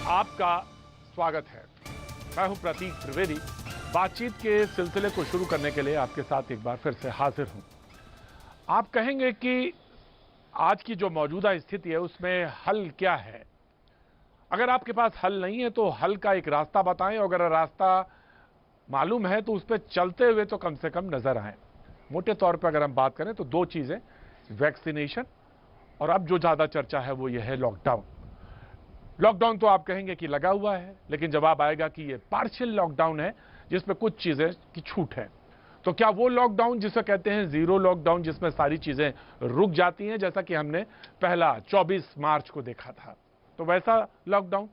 आपका स्वागत है। मैं हूं प्रतीक त्रिवेदी। बातचीत के सिलसिले को शुरू करने के लिए आपके साथ एक बार फिर से हाजिर हूं। आप कहेंगे कि आज की जो मौजूदा स्थिति है उसमें हल क्या है। अगर आपके पास हल नहीं है तो हल का एक रास्ता बताएं, और अगर रास्ता मालूम है तो उस पर चलते हुए तो कम से कम नजर आए। मोटे तौर पर अगर हम बात करें तो दो चीजें, वैक्सीनेशन और अब जो ज्यादा चर्चा है वो यह है लॉकडाउन। लॉकडाउन तो आप कहेंगे कि लगा हुआ है, लेकिन जवाब आएगा कि ये पार्शियल लॉकडाउन है जिसमें कुछ चीजें की छूट है। तो क्या वो लॉकडाउन जिसे कहते हैं जीरो लॉकडाउन, जिसमें सारी चीजें रुक जाती हैं, जैसा कि हमने पहला 24 मार्च को देखा था, तो वैसा लॉकडाउन।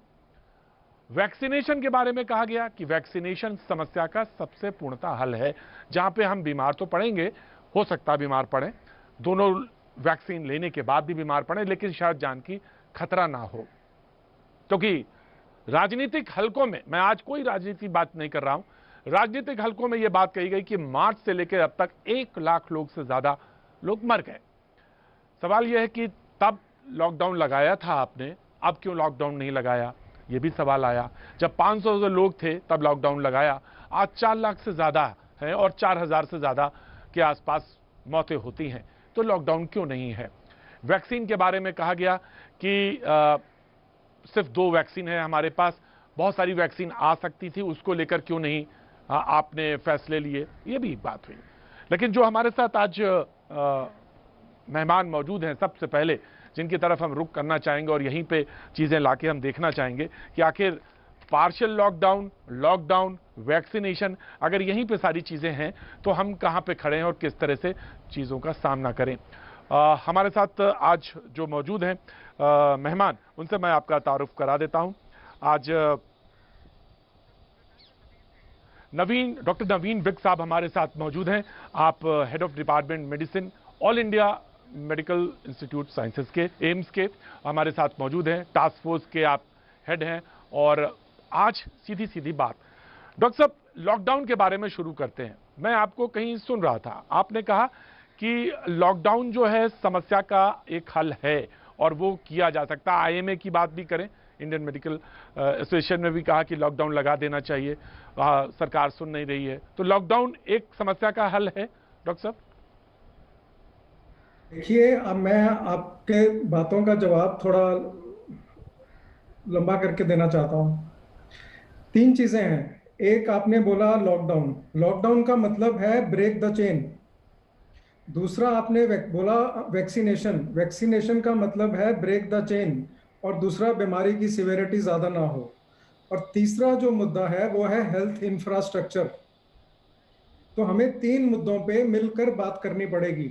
वैक्सीनेशन के बारे में कहा गया कि वैक्सीनेशन समस्या का सबसे पूर्णतः हल है। जहां पे हम बीमार तो पड़ेंगे, हो सकता है बीमार पड़े, दोनों वैक्सीन लेने के बाद भी बीमार पड़े, लेकिन शायद जान की खतरा ना हो। क्योंकि राजनीतिक हलकों में, मैं आज कोई राजनीति बात नहीं कर रहा हूं, राजनीतिक हलकों में यह बात कही गई कि मार्च से लेकर अब तक 1 लाख लोग से ज्यादा लोग मर गए। सवाल यह है कि तब लॉकडाउन लगाया था आपने, अब क्यों लॉकडाउन नहीं लगाया, यह भी सवाल आया। जब 500 से लोग थे तब लॉकडाउन लगाया, आज 4 लाख से ज्यादा है और 4000 से ज्यादा के आसपास मौतें होती हैं, तो लॉकडाउन क्यों नहीं है। वैक्सीन के बारे में कहा गया कि सिर्फ 2 वैक्सीन है हमारे पास, बहुत सारी वैक्सीन आ सकती थी, उसको लेकर क्यों नहीं आपने फैसले लिए, ये भी बात हुई। लेकिन जो हमारे साथ आज मेहमान मौजूद हैं, सबसे पहले जिनकी तरफ हम रुख करना चाहेंगे और यहीं पे चीजें लाके हम देखना चाहेंगे कि आखिर पार्शियल लॉकडाउन, लॉकडाउन, वैक्सीनेशन, अगर यहीं पे सारी चीजें हैं तो हम कहां पे खड़े हैं और किस तरह से चीजों का सामना करें। हमारे साथ आज जो मौजूद हैं मेहमान, उनसे मैं आपका तारुफ करा देता हूं। आज डॉक्टर नवीन विक साहब हमारे साथ मौजूद हैं। आप head of department medicine, all India medical institute sciences के, एम्स के हमारे साथ मौजूद हैं। टास्क फोर्स के आप हेड हैं। और आज सीधी सीधी बात, डॉक्टर साहब, लॉकडाउन के बारे में शुरू करते हैं। मैं आपको कहीं सुन रहा था, आपने कहा कि लॉकडाउन जो है समस्या का एक हल है और वो किया जा सकता है। आईएमए की बात भी करें, इंडियन मेडिकल एसोसिएशन में भी कहा कि लॉकडाउन लगा देना चाहिए, सरकार सुन नहीं रही है। तो लॉकडाउन एक समस्या का हल है डॉक्टर साहब? देखिए, अब मैं आपके बातों का जवाब थोड़ा लंबा करके देना चाहता हूँ। 3 चीजें हैं। एक, आपने बोला लॉकडाउन। लॉकडाउन का मतलब है ब्रेक द चेन। दूसरा, आपने बोला वैक्सीनेशन। वैक्सीनेशन का मतलब है ब्रेक द चेन, और दूसरा, बीमारी की सिवियरिटी ज्यादा ना हो। और तीसरा जो मुद्दा है वो है हेल्थ इंफ्रास्ट्रक्चर। तो हमें 3 मुद्दों पे मिलकर बात करनी पड़ेगी।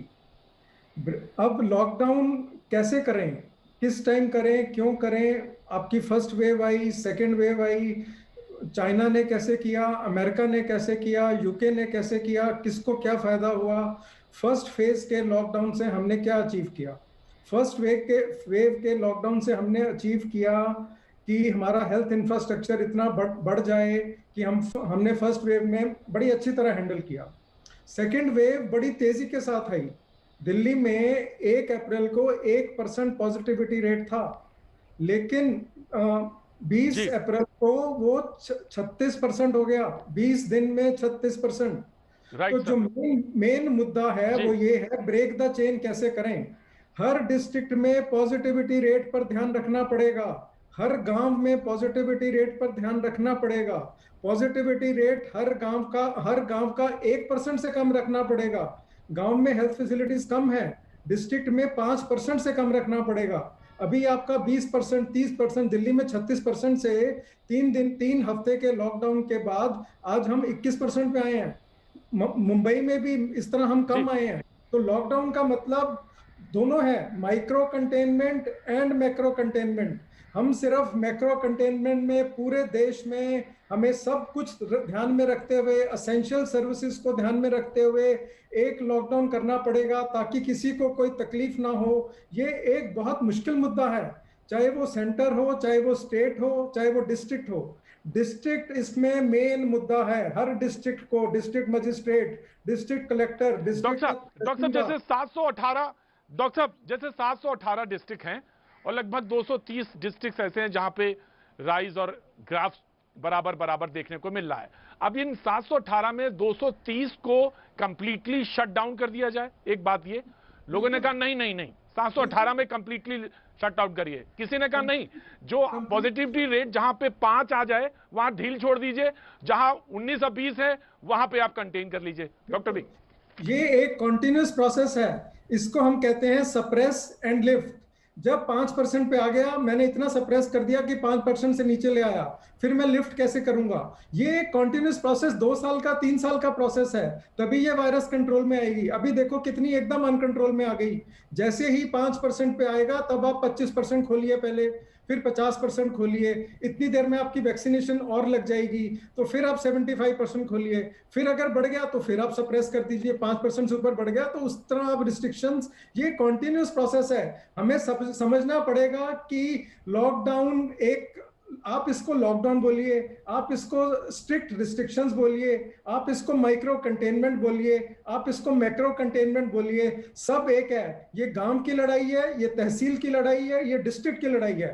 अब लॉकडाउन कैसे करें, किस टाइम करें, क्यों करें? आपकी फर्स्ट वेव आई, सेकेंड वेव आई, चाइना ने कैसे किया, अमेरिका ने कैसे किया, यूके ने कैसे किया, किसको क्या फायदा हुआ? फर्स्ट फेज के लॉकडाउन से हमने क्या अचीव किया? फर्स्ट वेव के लॉकडाउन से हमने अचीव किया कि हमारा हेल्थ इंफ्रास्ट्रक्चर इतना बढ़ जाए कि हमने फर्स्ट वेव में बड़ी अच्छी तरह हैंडल किया। सेकेंड वेव बड़ी तेजी के साथ आई। दिल्ली में 1 अप्रैल को 1% पॉजिटिविटी रेट था, लेकिन 20 जी अप्रैल को वो 36% हो गया। 20 दिन में 36%। राइट तो जो सर। मेन मुद्दा है जी वो ये है, ब्रेक द चेन कैसे करें। हर डिस्ट्रिक्ट में पॉजिटिविटी रेट पर ध्यान रखना पड़ेगा। हर गांव में पॉजिटिविटी रेट पर ध्यान रखना पड़ेगा। पॉजिटिविटी रेट हर गांव का 1% से कम रखना पड़ेगा। गांव में हेल्थ फैसिलिटीज कम है, डिस्ट्रिक्ट में 5% से कम रखना पड़ेगा। अभी आपका 20%, 30%, दिल्ली में 36% से 3 हफ्ते के लॉकडाउन के बाद आज हम 21% पे आए हैं। मुंबई में भी इस तरह हम जी कम आए हैं। तो लॉकडाउन का मतलब दोनों है, micro containment and macro containment. हम सिर्फ मैक्रो कंटेनमेंट में पूरे देश में हमें सब कुछ ध्यान में रखते हुए, असेंशियल सर्विसेज को ध्यान में रखते हुए एक लॉकडाउन करना पड़ेगा ताकि किसी को कोई तकलीफ ना हो। ये एक बहुत मुश्किल मुद्दा है, चाहे वो सेंटर हो, चाहे वो स्टेट हो, चाहे वो डिस्ट्रिक्ट हो। डिस्ट्रिक्ट इसमें मेन मुद्दा है। हर डिस्ट्रिक्ट को district magistrate, district collector, district का डॉक्टर साहब तहसीलदार। जैसे 718, डॉक्टर साहब जैसे 718 डिस्ट्रिक्ट हैं और लगभग 230 डिस्ट्रिक्ट ऐसे हैं जहां पे राइज और ग्राफ बराबर बराबर देखने को मिल रहा है। अब इन 718 में 230 को कंप्लीटली शट डाउन कर दिया जाए, एक बात ये लोगों ने कहा नहीं नहीं नहीं 718 में कंप्लीटली शट आउट करिए, किसी ने कहा नहीं, जो पॉजिटिविटी रेट जहां पे 5 आ जाए वहां ढील छोड़ दीजिए, जहां 19 और 20 है वहां पे आप कंटेन कर लीजिए। डॉक्टर बी, ये एक कॉन्टिन्यूस प्रोसेस है, इसको हम कहते हैं सप्रेस एंड लिफ्ट। जब 5% पे आ गया, मैंने इतना सप्रेस कर दिया कि 5% से नीचे ले आया, फिर मैं लिफ्ट कैसे करूंगा? ये एक कॉन्टिन्यूस प्रोसेस 2 साल का 3 साल का प्रोसेस है, तभी ये वायरस कंट्रोल में आएगी। अभी देखो कितनी एकदम अनकंट्रोल में आ गई। जैसे ही 5% पे आएगा तब आप 25% खोलिए पहले, फिर 50% खोलिए, इतनी देर में आपकी वैक्सीनेशन और लग जाएगी, तो फिर आप 75% खोलिए, फिर अगर बढ़ गया तो फिर आप सप्रेस कर दीजिए, 5% से ऊपर बढ़ गया तो उस तरह आप रिस्ट्रिक्शंस। ये कॉन्टिन्यूस प्रोसेस है, हमें समझना पड़ेगा कि लॉकडाउन एक, आप इसको लॉकडाउन बोलिए, आप इसको स्ट्रिक्ट रिस्ट्रिक्शंस बोलिए, आप इसको माइक्रो कंटेनमेंट बोलिए, आप इसको मैक्रो कंटेनमेंट बोलिए, सब एक है। ये गांव की लड़ाई है, ये तहसील की लड़ाई है, ये डिस्ट्रिक्ट की लड़ाई है।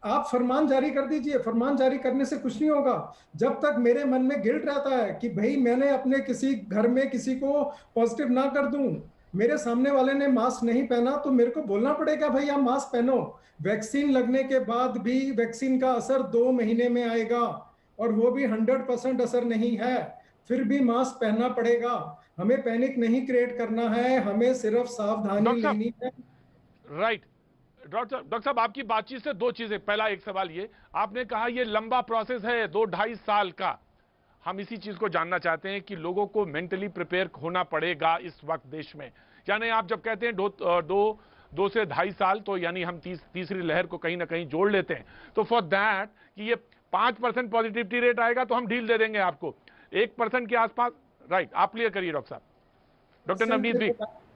आप फरमान जारी कर दीजिए, फरमान जारी करने से कुछ नहीं होगा। जब तक मेरे मन में गिल्ट रहता है कि भाई मैंने अपने किसी घर में किसी को पॉजिटिव ना कर दूं, मेरे सामने वाले ने मास्क नहीं पहना, तो मेरे को बोलना पड़ेगा भाई आप मास्क पहनो। वैक्सीन लगने के बाद भी वैक्सीन का असर 2 महीने में आएगा, और वो भी 100% असर नहीं है, फिर भी मास्क पहनना पड़ेगा। हमें पैनिक नहीं क्रिएट करना है, हमें सिर्फ सावधानी लेनी है। राइट डॉक्टर साहब, आपकी बातचीत से दो चीजें, पहला एक सवाल ये, आपने कहा ये लंबा प्रोसेस है 2-2.5 साल का, हम इसी चीज को जानना चाहते हैं कि लोगों को मेंटली प्रिपेयर होना पड़ेगा इस वक्त देश में। यानी आप जब कहते हैं 2 से 2.5 साल, तो यानी हम तीसरी लहर को कहीं ना कहीं जोड़ लेते हैं, तो फॉर दैट कि ये 5% पॉजिटिविटी रेट आएगा तो हम ढील दे देंगे आपको 1% के आसपास। राइट, आप क्लियर करिए डॉक्टर साहब। डॉक्टर नवनीत भी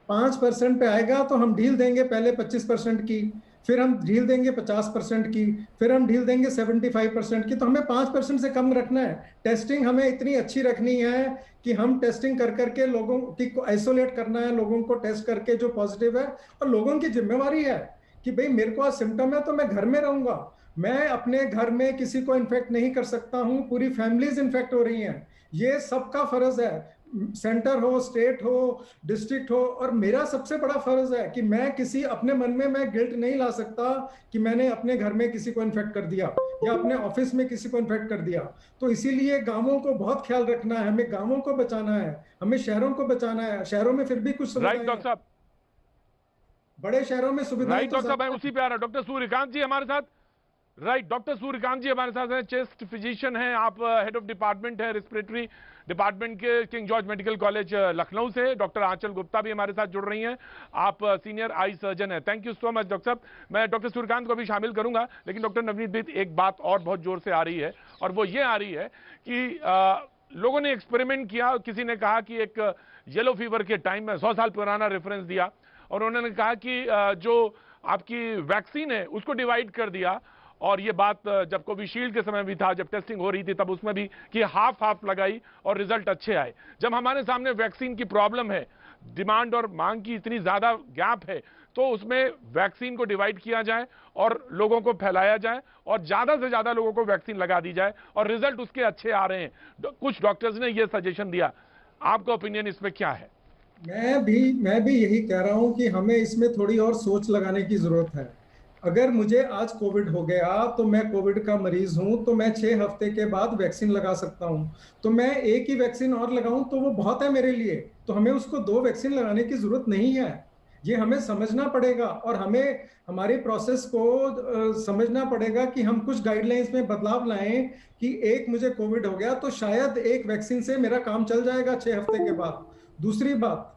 5% पे आएगा तो हम ढील देंगे पहले 25% की, फिर हम ढील देंगे 50% की, फिर हम ढील देंगे 75% की। तो हमें 5% से कम रखना है। टेस्टिंग हमें इतनी अच्छी रखनी है कि हम टेस्टिंग कर करके लोगों को आइसोलेट करना है, लोगों को टेस्ट करके जो पॉजिटिव है, और लोगों की जिम्मेवारी है कि भाई मेरे को आज सिम्टम है तो मैं घर में रहूंगा, मैं अपने घर में किसी को इन्फेक्ट नहीं कर सकता हूं, पूरी फैमिलीज इन्फेक्ट हो रही हैं। ये सबका फर्ज है, सेंटर हो, स्टेट हो, डिस्ट्रिक्ट हो। और मेरा सबसे बड़ा फर्ज है कि मैं किसी अपने मन में मैं गिल्ट नहीं ला सकता कि मैंने अपने घर में किसी को इन्फेक्ट कर दिया या अपने ऑफिस में किसी को इन्फेक्ट कर दिया। तो इसीलिए गांवों को बहुत ख्याल रखना है, हमें गांवों को बचाना है, हमें शहरों को बचाना है। शहरों में फिर भी कुछ सुविधाएं राइट डॉक्टर साहब, बड़े शहरों में सुविधाएं राइट डॉक्टर साहब, मैं उसी पे आ रहा हूं। डॉक्टर सूर्यकांत जी हमारे साथ, राइट डॉक्टर सूर्यकांत जी हमारे साथ हैं, चेस्ट फिजिशियन हैं, आप हेड ऑफ डिपार्टमेंट है रेस्पिरेटरी डिपार्टमेंट के king George medical college Lucknow से। डॉक्टर आंचल गुप्ता भी हमारे साथ जुड़ रही हैं, आप सीनियर आई सर्जन हैं। Thank you so much doctor साहब। मैं डॉक्टर सूर्यकांत को भी शामिल करूंगा, लेकिन डॉक्टर नवनीत भी एक बात और बहुत जोर से आ रही है, और वो ये आ रही है कि लोगों ने एक्सपेरिमेंट किया। किसी ने कहा कि एक येलो फीवर के टाइम में 100 साल पुराना रेफरेंस दिया, और उन्होंने कहा कि जो आपकी वैक्सीन है उसको डिवाइड कर दिया। और ये बात जब कोविशील्ड के समय भी था, जब टेस्टिंग हो रही थी, तब उसमें भी कि हाफ हाफ लगाई और रिजल्ट अच्छे आए। जब हमारे सामने वैक्सीन की प्रॉब्लम है, डिमांड और मांग की इतनी ज्यादा गैप है, तो उसमें वैक्सीन को डिवाइड किया जाए और लोगों को फैलाया जाए और ज्यादा से ज्यादा लोगों को वैक्सीन लगा दी जाए, और रिजल्ट उसके अच्छे आ रहे हैं। कुछ डॉक्टर्स ने यह सजेशन दिया, आपका ओपिनियन इसमें क्या है? मैं भी यही कह रहा हूं कि हमें इसमें थोड़ी और सोच लगाने की जरूरत है। अगर मुझे आज कोविड हो गया, तो मैं कोविड का मरीज हूं, तो मैं 6 हफ्ते के बाद वैक्सीन लगा सकता हूं। तो मैं एक ही वैक्सीन और लगाऊं तो वो बहुत है मेरे लिए, तो हमें उसको 2 वैक्सीन लगाने की जरूरत नहीं है। ये हमें समझना पड़ेगा, और हमें हमारी प्रोसेस को समझना पड़ेगा कि हम कुछ गाइडलाइंस में बदलाव लाएं कि एक मुझे कोविड हो गया तो शायद एक वैक्सीन से मेरा काम चल जाएगा 6 हफ्ते के बाद। दूसरी बात,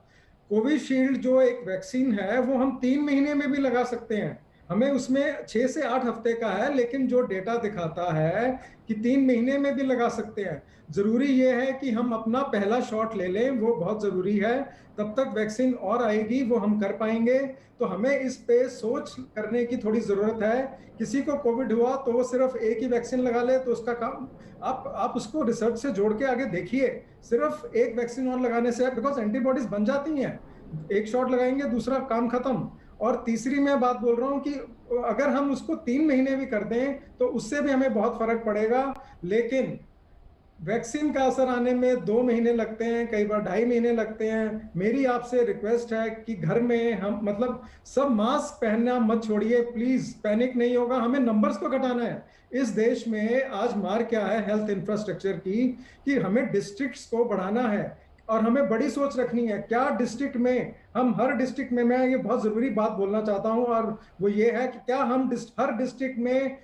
कोविशील्ड जो एक वैक्सीन है वो हम 3 महीने में भी लगा सकते हैं। हमें उसमें 6 से 8 हफ्ते का है, लेकिन जो डेटा दिखाता है कि 3 महीने में भी लगा सकते हैं। जरूरी ये है कि हम अपना पहला शॉट ले लें, वो बहुत जरूरी है। तब तक वैक्सीन और आएगी, वो हम कर पाएंगे। तो हमें इस पे सोच करने की थोड़ी जरूरत है। किसी को कोविड हुआ तो वो सिर्फ एक ही वैक्सीन लगा ले तो उसका काम, आप उसको रिसर्च से जोड़ के आगे देखिए। सिर्फ एक वैक्सीन और लगाने से, बिकॉज एंटीबॉडीज बन जाती हैं, एक शॉट लगाएंगे दूसरा काम खत्म। और तीसरी मैं बात बोल रहा हूं कि अगर हम उसको 3 महीने भी कर दें तो उससे भी हमें बहुत फर्क पड़ेगा। लेकिन वैक्सीन का असर आने में 2 महीने लगते हैं, कई बार 2.5 महीने लगते हैं। मेरी आपसे रिक्वेस्ट है कि घर में हम मतलब सब मास्क पहनना मत छोड़िए प्लीज। पैनिक नहीं होगा, हमें नंबर्स को घटाना है। इस देश में आज मार क्या है हेल्थ इंफ्रास्ट्रक्चर की, कि हमें डिस्ट्रिक्ट्स को बढ़ाना है और हमें बड़ी सोच रखनी है। क्या डिस्ट्रिक्ट में हम हर डिस्ट्रिक्ट में, मैं ये बहुत जरूरी बात बोलना चाहता हूं, और वो ये है कि क्या हम हर डिस्ट्रिक्ट में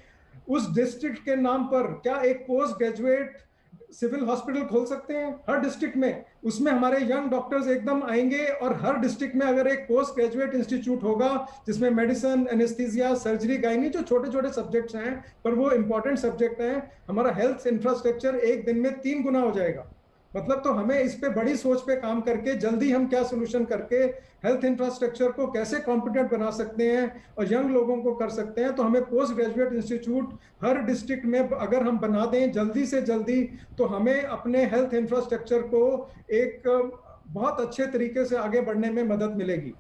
उस डिस्ट्रिक्ट के नाम पर क्या एक पोस्ट ग्रेजुएट सिविल हॉस्पिटल खोल सकते हैं हर डिस्ट्रिक्ट में? उसमें हमारे यंग डॉक्टर्स एकदम आएंगे, और हर डिस्ट्रिक्ट में अगर एक पोस्ट ग्रेजुएट इंस्टीट्यूट होगा जिसमें मेडिसिन, एनेस्थीसिया, सर्जरी, गायनी, जो छोटे छोटे सब्जेक्ट्स हैं पर वो इंपॉर्टेंट सब्जेक्ट हैं, हमारा हेल्थ इंफ्रास्ट्रक्चर एक दिन में 3 गुना हो जाएगा। मतलब तो हमें इस पे बड़ी सोच पे काम करके जल्दी हम क्या सोल्यूशन करके हेल्थ इंफ्रास्ट्रक्चर को कैसे कॉम्पिटेंट बना सकते हैं और यंग लोगों को कर सकते हैं। तो हमें पोस्ट ग्रेजुएट इंस्टीट्यूट हर डिस्ट्रिक्ट में अगर हम बना दें जल्दी से जल्दी, तो हमें अपने हेल्थ इंफ्रास्ट्रक्चर को एक बहुत अच्छे तरीके से आगे बढ़ने में मदद मिलेगी।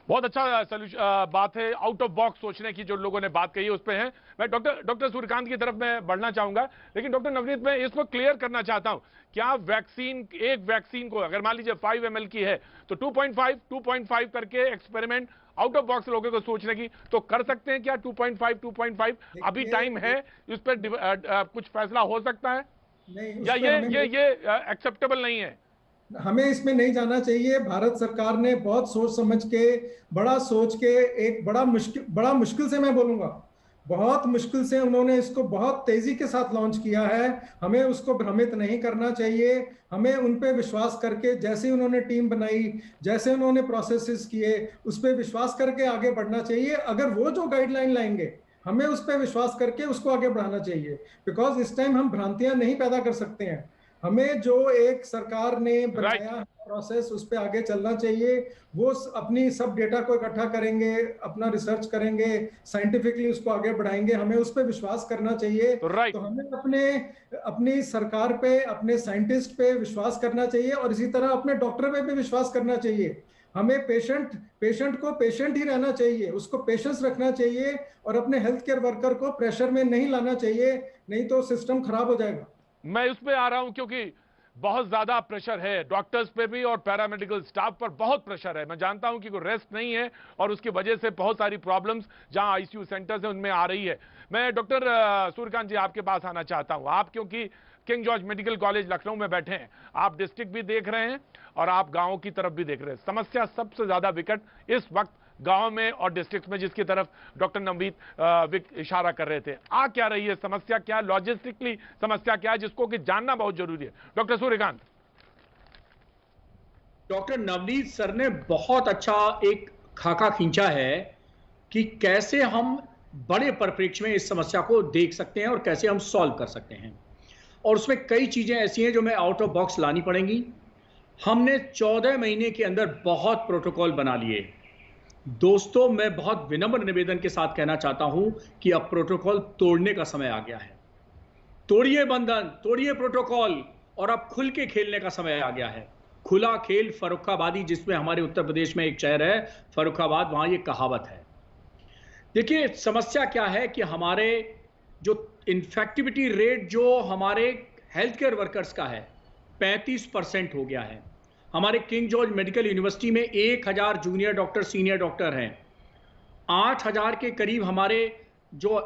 बहुत अच्छा सॉल्यूशन बात है, आउट ऑफ बॉक्स सोचने की जो लोगों ने बात कही है उस पे है। मैं डॉक्टर सूर्यकांत की तरफ मैं बढ़ना चाहूंगा, लेकिन डॉक्टर नवनीत मैं इसको क्लियर करना चाहता हूं। क्या वैक्सीन, एक वैक्सीन को अगर मान लीजिए 5 ml की है तो 2.5 करके एक्सपेरिमेंट आउट ऑफ बॉक्स लोगों को सोचने की तो कर सकते हैं क्या? 2.5 अभी टाइम है, इस पर कुछ फैसला हो सकता है नहीं, उस या पे हमें ये एक्सेप्टेबल नहीं है? हमें इसमें नहीं जाना चाहिए। भारत सरकार ने बहुत सोच समझ के, बड़ा सोच के, एक बड़ा मुश्किल से, मैं बोलूंगा बहुत मुश्किल से उन्होंने इसको बहुत तेजी के साथ लॉन्च किया है। हमें उसको भ्रमित नहीं करना चाहिए। हमें उन पे विश्वास करके, जैसे उन्होंने टीम बनाई, जैसे उन्होंने प्रोसेसेस किए, उस पर विश्वास करके आगे बढ़ना चाहिए। अगर वो जो गाइडलाइन लाएंगे हमें उस पर विश्वास करके उसको आगे बढ़ाना चाहिए। बिकॉज इस टाइम हम भ्रांतियां नहीं पैदा कर सकते हैं। हमें जो एक सरकार ने राइट। बनाया प्रोसेस उस पर आगे चलना चाहिए। वो अपनी सब डेटा को इकट्ठा करेंगे, अपना रिसर्च करेंगे, साइंटिफिकली उसको आगे बढ़ाएंगे, हमें उस पर विश्वास करना चाहिए। तो राइट, तो हमें अपनी सरकार पे, अपने साइंटिस्ट पे विश्वास करना चाहिए, और इसी तरह अपने डॉक्टर पे भी विश्वास करना चाहिए। हमें पेशेंट को पेशेंट ही रहना चाहिए, उसको पेशेंस रखना चाहिए, और अपने हेल्थ केयर वर्कर को प्रेशर में नहीं लाना चाहिए, नहीं तो सिस्टम खराब हो जाएगा। मैं उस पे आ रहा हूं क्योंकि बहुत ज्यादा प्रेशर है डॉक्टर्स पे भी और पैरामेडिकल स्टाफ पर बहुत प्रेशर है। मैं जानता हूं कि कोई रेस्ट नहीं है और उसकी वजह से बहुत सारी प्रॉब्लम्स जहां आईसीयू सेंटर्स हैं उनमें आ रही है। मैं डॉक्टर सूर्यकांत जी आपके पास आना चाहता हूं। आप क्योंकि king George medical college Lucknow में बैठे हैं, आप डिस्ट्रिक्ट भी देख रहे हैं और आप गांवों की तरफ भी देख रहे हैं। समस्या सबसे ज्यादा विकट इस वक्त गांव में और डिस्ट्रिक्ट में, जिसकी तरफ डॉक्टर नवनीत इशारा कर रहे थे। आ क्या रही है समस्या, क्या लॉजिस्टिकली समस्या क्या है, जिसको कि जानना बहुत जरूरी है। Doctor Suryakant. Doctor Navneet sir ने बहुत अच्छा एक खाका खींचा है कि कैसे हम बड़े परिप्रेक्ष्य में इस समस्या को देख सकते हैं और कैसे हम सॉल्व कर सकते हैं। और उसमें कई चीजें ऐसी हैं जो मैं आउट ऑफ बॉक्स लानी पड़ेंगी। हमने 14 महीने के अंदर बहुत प्रोटोकॉल बना लिए। दोस्तों, मैं बहुत विनम्र निवेदन के साथ कहना चाहता हूं कि अब प्रोटोकॉल तोड़ने का समय आ गया है। तोड़िए बंधन, तोड़िए प्रोटोकॉल, और अब खुल के खेलने का समय आ गया है। खुला खेल फर्रुखाबादी, जिसमें हमारे उत्तर प्रदेश में एक शहर है फर्रुखाबाद, वहां ये कहावत है। देखिए समस्या क्या है कि हमारे जो इन्फेक्टिविटी रेट जो हमारे हेल्थ केयर वर्कर्स का है 35% हो गया है। हमारे किंग जॉर्ज मेडिकल यूनिवर्सिटी में 1000 जूनियर डॉक्टर, सीनियर डॉक्टर हैं। 8000 के करीब हमारे जो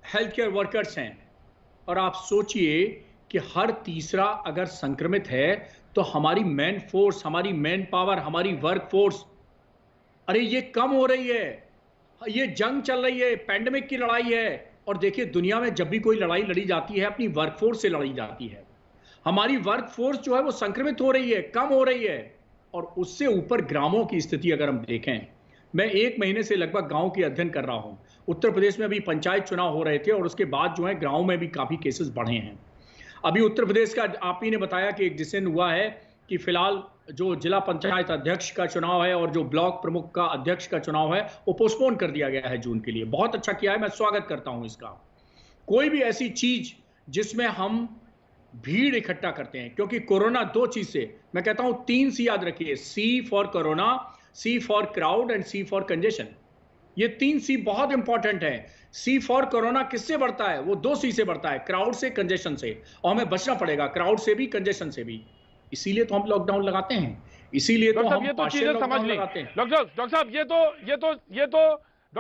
हेल्थ केयर वर्कर्स हैं। और आप सोचिए कि हर तीसरा अगर संक्रमित है तो हमारी मैन फोर्स, हमारी मैन पावर, हमारी वर्क फोर्स, अरे ये कम हो रही है। ये जंग चल रही है, पैंडेमिक की लड़ाई है। और देखिए दुनिया में जब भी कोई लड़ाई लड़ी जाती है अपनी वर्कफोर्स से लड़ी जाती है। हमारी वर्कफोर्स जो है वो संक्रमित हो रही है, कम हो रही है। और उससे ऊपर ग्रामों की स्थिति अगर हम देखें, मैं 1 महीने से लगभग गांव की अध्ययन कर रहा हूं। उत्तर प्रदेश में अभी पंचायत चुनाव हो रहे थे और उसके बाद जो है गांव में भी काफी केसेस बढ़े हैं। अभी उत्तर प्रदेश का आप ही ने बताया कि एक डिसीजन हुआ है कि फिलहाल जो जिला पंचायत अध्यक्ष का चुनाव है और जो ब्लॉक प्रमुख का अध्यक्ष का चुनाव है वो पोस्टपोन कर दिया गया है जून के लिए। बहुत अच्छा किया है, मैं स्वागत करता हूं इसका। कोई भी ऐसी चीज जिसमें हम भीड़ इकट्ठा करते हैं, क्योंकि कोरोना 2 चीज से, मैं कहता हूं 3 सी याद रखिए। C for corona, C for crowd and C for congestion. ये 3 C बहुत इंपॉर्टेंट है। C फॉर कोरोना किससे बढ़ता है? वो 2 C से बढ़ता है, क्राउड से, कंजेशन से। और हमें बचना पड़ेगा क्राउड से भी, कंजेशन से भी। इसीलिए तो हम लॉकडाउन लगाते हैं, इसीलिए तो डॉक्टर साहब हम ये तो पार्शियल चीजें समझ लॉकडाउन ली। लगाते हैं। डॉक्टर साहब डॉक्टर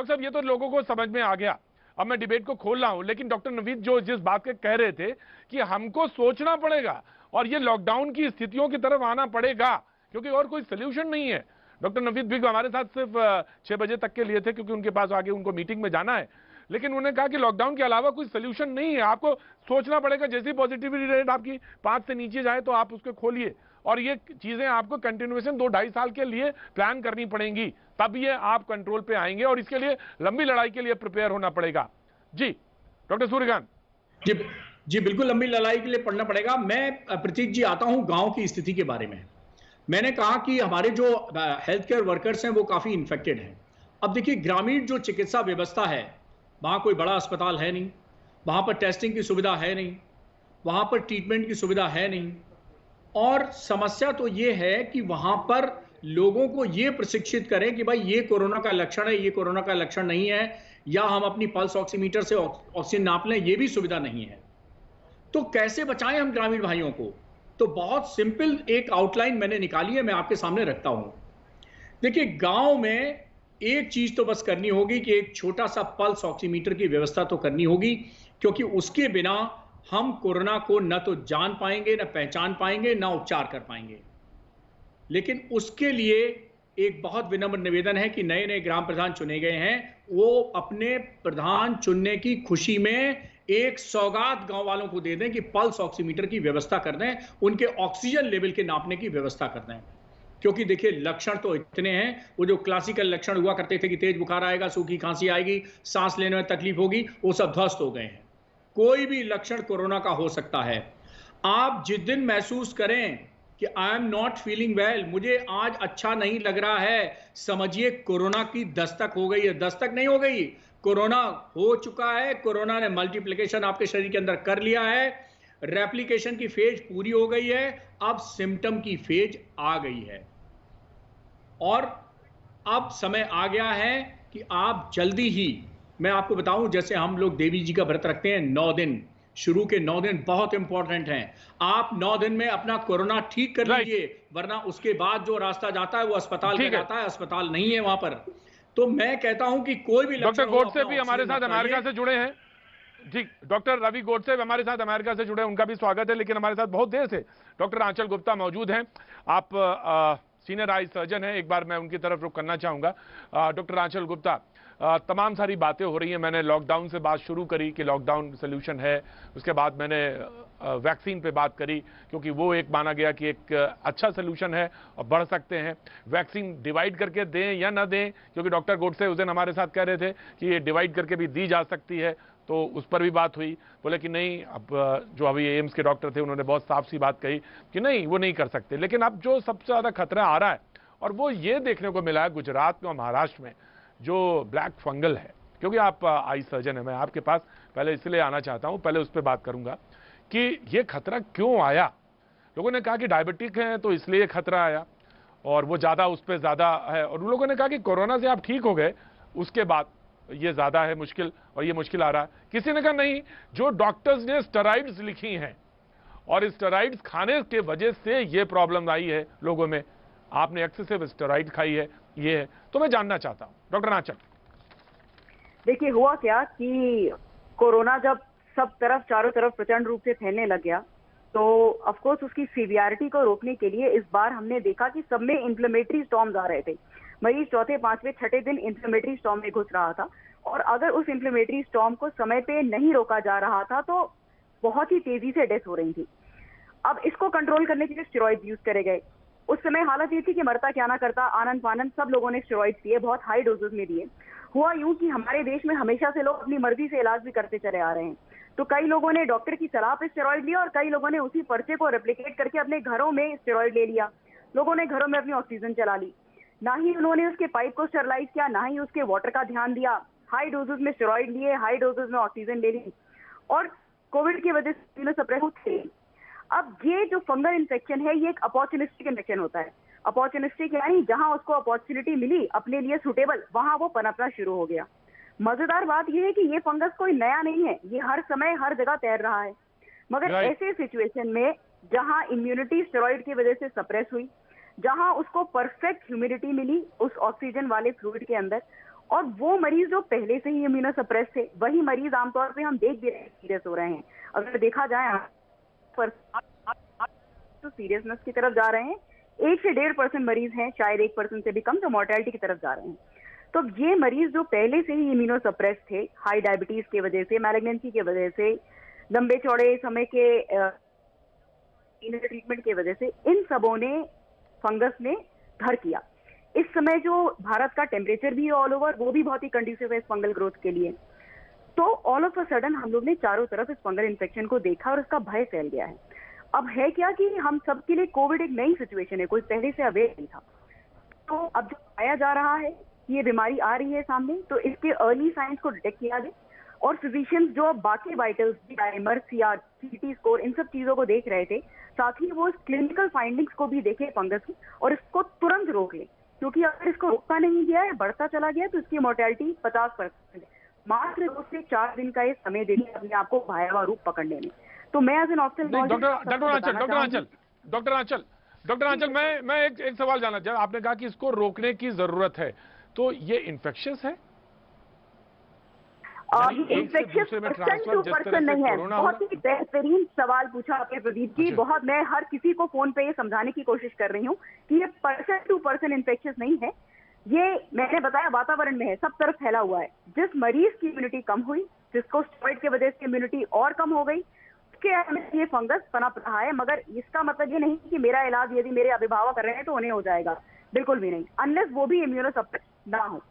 साहब ये तो लोगों को समझ में आ गया। अब मैं डिबेट को खोल रहा हूं, लेकिन डॉक्टर नवीद जो जिस बात के कह रहे थे कि हमको सोचना पड़ेगा और ये लॉकडाउन की स्थितियों की तरफ आना पड़ेगा, क्योंकि और कोई सोल्यूशन नहीं है। डॉक्टर नवीद भी हमारे साथ सिर्फ 6 बजे तक के लिए थे, क्योंकि उनके पास आगे उनको मीटिंग में जाना है, लेकिन उन्होंने कहा कि लॉकडाउन के अलावा कोई सोल्यूशन नहीं है, आपको सोचना पड़ेगा। जैसी पॉजिटिविटी रेट आपकी 5 से नीचे जाए तो आप उसको खोलिए, और ये चीजें आपको कंटिन्यूएशन 2-2.5 साल के लिए प्लान करनी पड़ेंगी, तब ये आप कंट्रोल पे आएंगे, और इसके लिए लंबी लड़ाई के लिए प्रिपेयर होना पड़ेगा। जी डॉक्टर सूर्यकांत। जी जी बिल्कुल, लंबी लड़ाई के लिए पढ़ना पड़ेगा। मैं प्रतीक जी आता हूं गांव की स्थिति के बारे में। मैंने कहा कि हमारे जो हेल्थ केयर वर्कर्स हैं वो काफी इन्फेक्टेड हैं। अब देखिए, ग्रामीण जो चिकित्सा व्यवस्था है, वहां कोई बड़ा अस्पताल है नहीं, वहां पर टेस्टिंग की सुविधा है नहीं, वहां पर ट्रीटमेंट की सुविधा है नहीं, और समस्या तो ये है कि वहां पर लोगों को ये प्रशिक्षित करें कि भाई ये कोरोना का लक्षण है, ये कोरोना का लक्षण नहीं है, या हम अपनी पल्स ऑक्सीमीटर से ऑक्सीजन नाप लें, ये भी सुविधा नहीं है। तो कैसे बचाएं हम ग्रामीण भाइयों को? तो बहुत सिंपल एक आउटलाइन मैंने निकाली है, मैं आपके सामने रखता हूं। देखिए, गांव में एक चीज तो बस करनी होगी कि एक छोटा सा पल्स ऑक्सीमीटर की व्यवस्था तो करनी होगी, क्योंकि उसके बिना हम कोरोना को न तो जान पाएंगे, न पहचान पाएंगे, न उपचार कर पाएंगे। लेकिन उसके लिए एक बहुत विनम्र निवेदन है कि नए नए ग्राम प्रधान चुने गए हैं, वो अपने प्रधान चुनने की खुशी में एक सौगात गांव वालों को दे दें कि पल्स ऑक्सीमीटर की व्यवस्था कर दें, उनके ऑक्सीजन लेवल के नापने की व्यवस्था कर दें। क्योंकि देखिए, लक्षण तो इतने हैं, वो जो क्लासिकल लक्षण हुआ करते थे कि तेज बुखार आएगा, सूखी खांसी आएगी, सांस लेने में तकलीफ होगी, वो सब ध्वस्त हो गए हैं। कोई भी लक्षण कोरोना का हो सकता है। आप जिस दिन महसूस करें कि I am not feeling well, मुझे आज अच्छा नहीं लग रहा है, समझिए कोरोना की दस्तक हो गई है। दस्तक नहीं हो गई, कोरोना हो चुका है। कोरोना ने मल्टीप्लिकेशन आपके शरीर के अंदर कर लिया है, रेप्लिकेशन की फेज पूरी हो गई है, अब सिम्टम की फेज आ गई है, और अब समय आ गया है कि आप जल्दी ही, मैं आपको बताऊं, जैसे हम लोग देवी जी का व्रत रखते हैं 9 दिन, शुरू के 9 दिन बहुत इंपॉर्टेंट हैं। आप 9 दिन में अपना कोरोना ठीक कर लीजिए, वरना उसके बाद जो रास्ता जाता है वो अस्पताल का जाता है, अस्पताल नहीं है वहां पर। तो मैं कहता हूं कि कोई भी डॉक्टर गोडसे भी हमारे साथ अमेरिका से जुड़े हैं। जी, डॉक्टर रवि गोडसे हमारे साथ अमेरिका से जुड़े, उनका भी स्वागत है। लेकिन हमारे साथ बहुत देर से डॉक्टर आंचल गुप्ता मौजूद हैं। आप सीनियर आई सर्जन हैं, एक बार मैं उनकी तरफ रुख करना चाहूंगा। डॉक्टर आंचल गुप्ता, तमाम सारी बातें हो रही हैं। मैंने लॉकडाउन से बात शुरू करी कि लॉकडाउन सोल्यूशन है, उसके बाद मैंने वैक्सीन पे बात करी, क्योंकि वो एक माना गया कि एक अच्छा सोल्यूशन है और बढ़ सकते हैं। वैक्सीन डिवाइड करके दें या ना दें, क्योंकि डॉक्टर गोडसे उस दिन हमारे साथ कह रहे थे कि ये डिवाइड करके भी दी जा सकती है, तो उस पर भी बात हुई। बोले कि नहीं, अब जो अभी एम्स के डॉक्टर थे उन्होंने बहुत साफ सी बात कही कि नहीं, वो नहीं कर सकते। लेकिन अब जो सबसे ज़्यादा खतरा आ रहा है, और वो ये देखने को मिला है गुजरात में और महाराष्ट्र में, जो ब्लैक फंगल है। क्योंकि आप आई सर्जन है, मैं आपके पास पहले इसलिए आना चाहता हूं, पहले उस पर बात करूंगा कि ये खतरा क्यों आया। लोगों ने कहा कि डायबिटिक हैं तो इसलिए खतरा आया, और वो ज़्यादा उस पर ज़्यादा है। और उन लोगों ने कहा कि कोरोना से आप ठीक हो गए, उसके बाद ये ज़्यादा है मुश्किल, और ये मुश्किल आ रहा है। किसी ने कहा नहीं, जो डॉक्टर्स ने स्टेरॉइड्स लिखी हैं और स्टेरॉइड्स खाने के वजह से ये प्रॉब्लम आई है लोगों में, आपने एक्सेसिव स्टेरॉइड खाई है, ये है। तो मैं जानना चाहता हूं डॉक्टर आंचल। देखिए, हुआ क्या कि कोरोना जब सब तरफ चारों तरफ प्रचंड रूप से फैलने लग गया, तो ऑफ कोर्स उसकी सीवियरिटी को रोकने के लिए इस बार हमने देखा कि सब में इन्फ्लेमेटरी स्टॉर्म्स आ रहे थे। मरीज चौथे, पांचवें, छठे दिन इन्फ्लेमेटरी स्टॉर्म में घुस रहा था, और अगर उस इन्फ्लेमेटरी स्टॉर्म को समय पे नहीं रोका जा रहा था तो बहुत ही तेजी से डेथ हो रही थी। अब इसको कंट्रोल करने के लिए स्टेरॉइड यूज करे गए। उस समय हालत ये थी कि मरता क्या ना करता, आनंद फानंद सब लोगों ने स्टेरॉइड्स दिए, बहुत हाई डोजेस में दिए। हुआ यूं कि हमारे देश में हमेशा से लोग अपनी मर्जी से इलाज भी करते चले आ रहे हैं, तो कई लोगों ने डॉक्टर की सलाह पे स्टेरॉइड लिया, और कई लोगों ने उसी पर्चे को रेप्लिकेट करके अपने घरों में स्टेरॉइड ले लिया। लोगों ने घरों में अपनी ऑक्सीजन चला ली, ना ही उन्होंने उसके पाइप को स्टेरलाइज किया, ना ही उसके वाटर का ध्यान दिया। हाई डोजेस में स्टेरॉइड लिए, हाई डोजेस में ऑक्सीजन ले ली, और कोविड की वजह से इम्यूनोसप्रेशन थे। अब ये जो फंगल इन्फेक्शन है, ये एक अपॉर्चुनिस्टिक इन्फेक्शन होता है। अपॉर्चुनिस्टिक यानी जहां उसको अपॉर्चुनिटी मिली अपने लिए सुटेबल, वहां वो पनपना शुरू हो गया। मजेदार बात यह है कि ये फंगस कोई नया नहीं है, ये हर समय हर जगह तैर रहा है, मगर ऐसे सिचुएशन में जहां इम्यूनिटी स्टेरॉइड की वजह से सप्रेस हुई, जहां उसको परफेक्ट ह्यूमिडिटी मिली उस ऑक्सीजन वाले फ्लूइड के अंदर, और वो मरीज जो पहले से ही इम्यूनो सप्रेस थे, वही मरीज आमतौर पे हम देख भी रहे हैं सीरियस हो रहे हैं। अगर देखा जाए तो सीरियसनेस की तरफ जा रहे हैं, 1 से 1.5% मरीज हैं, शायद 1% से भी कम, जो मॉर्टेलिटी की तरफ जा रहे हैं। तो ये मरीज जो पहले से ही इम्यूनो सप्रेस थे, हाई डायबिटीज की वजह से, मैलिग्नेंसी की वजह से, लंबे चौड़े समय के ट्रीटमेंट की वजह से, इन सबों ने फंगस ने घर किया। इस समय जो भारत का टेम्परेचर भी है ऑल ओवर, वो भी बहुत ही कंड्यूसिव है इस फंगल ग्रोथ के लिए। तो ऑल ऑफ अ सडन हम लोग ने चारों तरफ इस फंगल इन्फेक्शन को देखा और इसका भय फैल गया है। अब है क्या कि हम सबके लिए कोविड एक नई सिचुएशन है, कोई पहले से अवेयर नहीं था। तो अब जब पाया जा रहा है कि ये बीमारी आ रही है सामने, तो इसके अर्ली साइंस को डिटेक्ट किया जाए, और फिजिशियंस जो अब बाकी वाइटल्स, डायमर्स या सीटी स्कोर, इन सब चीजों को देख रहे थे, साथ ही वो क्लिनिकल फाइंडिंग्स को भी देखे फंगस की, और इसको तुरंत रोक ले, क्योंकि अगर इसको रोका नहीं गया है, बढ़ता चला गया, तो इसकी मोर्टेलिटी 50% है। मात्र 2 से 4 दिन का ये समय देने अपने आप को भयावह रूप पकड़ने में। तो मैं एज एन डॉक्टर आंचल, मैं एक सवाल जानना चाहता। आपने कहा कि इसको रोकने की जरूरत है, तो ये इन्फेक्शियस है? इन्फेक्शियस पर्सन टू पर्सन नहीं है। बहुत ही बेहतरीन सवाल पूछा आपने प्रदीप जी। बहुत, मैं हर किसी को फोन पे ये समझाने की कोशिश कर रही हूँ कि ये पर्सन टू पर्सन इन्फेक्शियस नहीं है। ये मैंने बताया वातावरण में है, सब तरफ फैला हुआ है। जिस मरीज की इम्यूनिटी कम हुई, जिसको स्टेरॉइड की वजह से इम्यूनिटी और कम हो गई, उसके अंदर ये फंगस पनप रहा है। मगर इसका मतलब ये नहीं कि मेरा इलाज यदि मेरे अभिभावक कर रहे हैं तो उन्हें हो जाएगा, बिल्कुल भी नहीं, अनलेस वो भी इम्यूनो सप्रेस ना हो।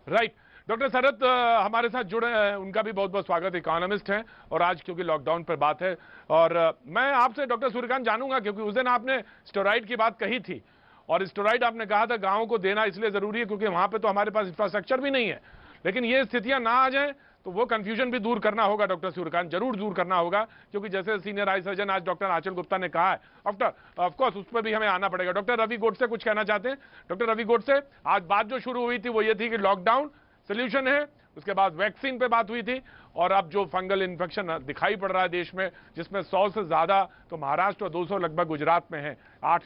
राइट। डॉक्टर शरद हमारे साथ जुड़े हैं, उनका भी बहुत बहुत स्वागत। इकोनॉमिस्ट हैं, और आज क्योंकि लॉकडाउन पर बात है, और मैं आपसे डॉक्टर सूर्यकांत जानूंगा, क्योंकि उस दिन आपने स्टेरॉइड की बात कही थी, और स्टेरॉइड आपने कहा था गांवों को देना इसलिए जरूरी है क्योंकि वहां पे तो हमारे पास इंफ्रास्ट्रक्चर भी नहीं है। लेकिन ये स्थितियां ना आ जाएं तो वो कंफ्यूजन भी दूर करना होगा डॉक्टर सूर्यकांत, जरूर दूर करना होगा, क्योंकि जैसे सीनियर आई सर्जन आज डॉक्टर आंचल गुप्ता ने कहा है, ऑफकोर्स उस पर भी हमें आना पड़ेगा। डॉक्टर रवि गोडसे कुछ कहना चाहते हैं? डॉक्टर रवि गोडसे, आज बात जो शुरू हुई थी वो ये थी कि लॉकडाउन सोल्यूशन है, उसके बाद वैक्सीन पे बात हुई थी, और अब जो फंगल इन्फेक्शन दिखाई पड़ रहा है देश में, जिसमें 100 से ज्यादा तो महाराष्ट्र और 200 लगभग गुजरात में है, 8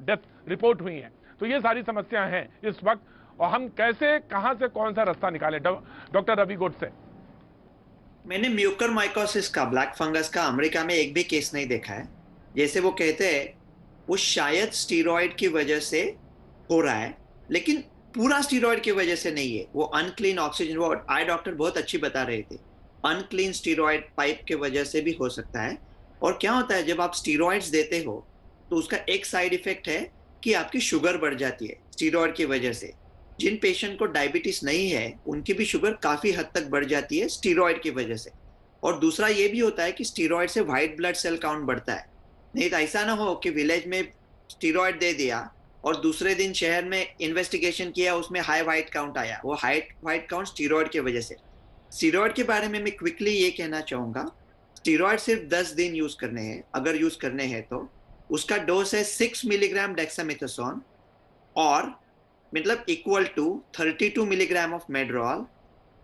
डेथ रिपोर्ट हुई हैं। तो ये सारी समस्याएं हैं इस वक्त, और हम कैसे, कहां से कौन सा रास्ता निकालें? डॉक्टर रवि गोडसे। मैंने म्यूकरमाइकोसिस का, ब्लैक फंगस का अमेरिका में एक भी केस नहीं देखा है। जैसे वो कहते हैं वो शायद स्टीरॉयड की वजह से हो रहा है, लेकिन पूरा स्टीरॉयड की वजह से नहीं है। वो अनक्लीन ऑक्सीजन, वो आई डॉक्टर बहुत अच्छी बता रहे थे, अनक्लीन स्टीरॉयड पाइप के वजह से भी हो सकता है। और क्या होता है, जब आप स्टीरॉयड्स देते हो तो उसका एक साइड इफेक्ट है कि आपकी शुगर बढ़ जाती है स्टीरॉयड की वजह से। जिन पेशेंट को डायबिटीज नहीं है उनकी भी शुगर काफी हद तक बढ़ जाती है स्टीरॉयड की वजह से। और दूसरा ये भी होता है कि स्टीरॉयड से व्हाइट ब्लड सेल काउंट बढ़ता है। नहीं तो ऐसा ना हो कि विलेज में स्टीरॉयड दे दिया और दूसरे दिन शहर में इन्वेस्टिगेशन किया, उसमें हाई व्हाइट काउंट आया। वो हाई व्हाइट काउंट स्टीरॉयड की वजह से। स्टीरॉयड के बारे में मैं क्विकली ये कहना चाहूँगा, स्टीरॉयड सिर्फ 10 दिन यूज करने हैं, अगर यूज करने हैं तो। उसका डोज है 6 मिलीग्राम डेक्सामेथासोन, और मतलब equal to 32 milligram of Medrol,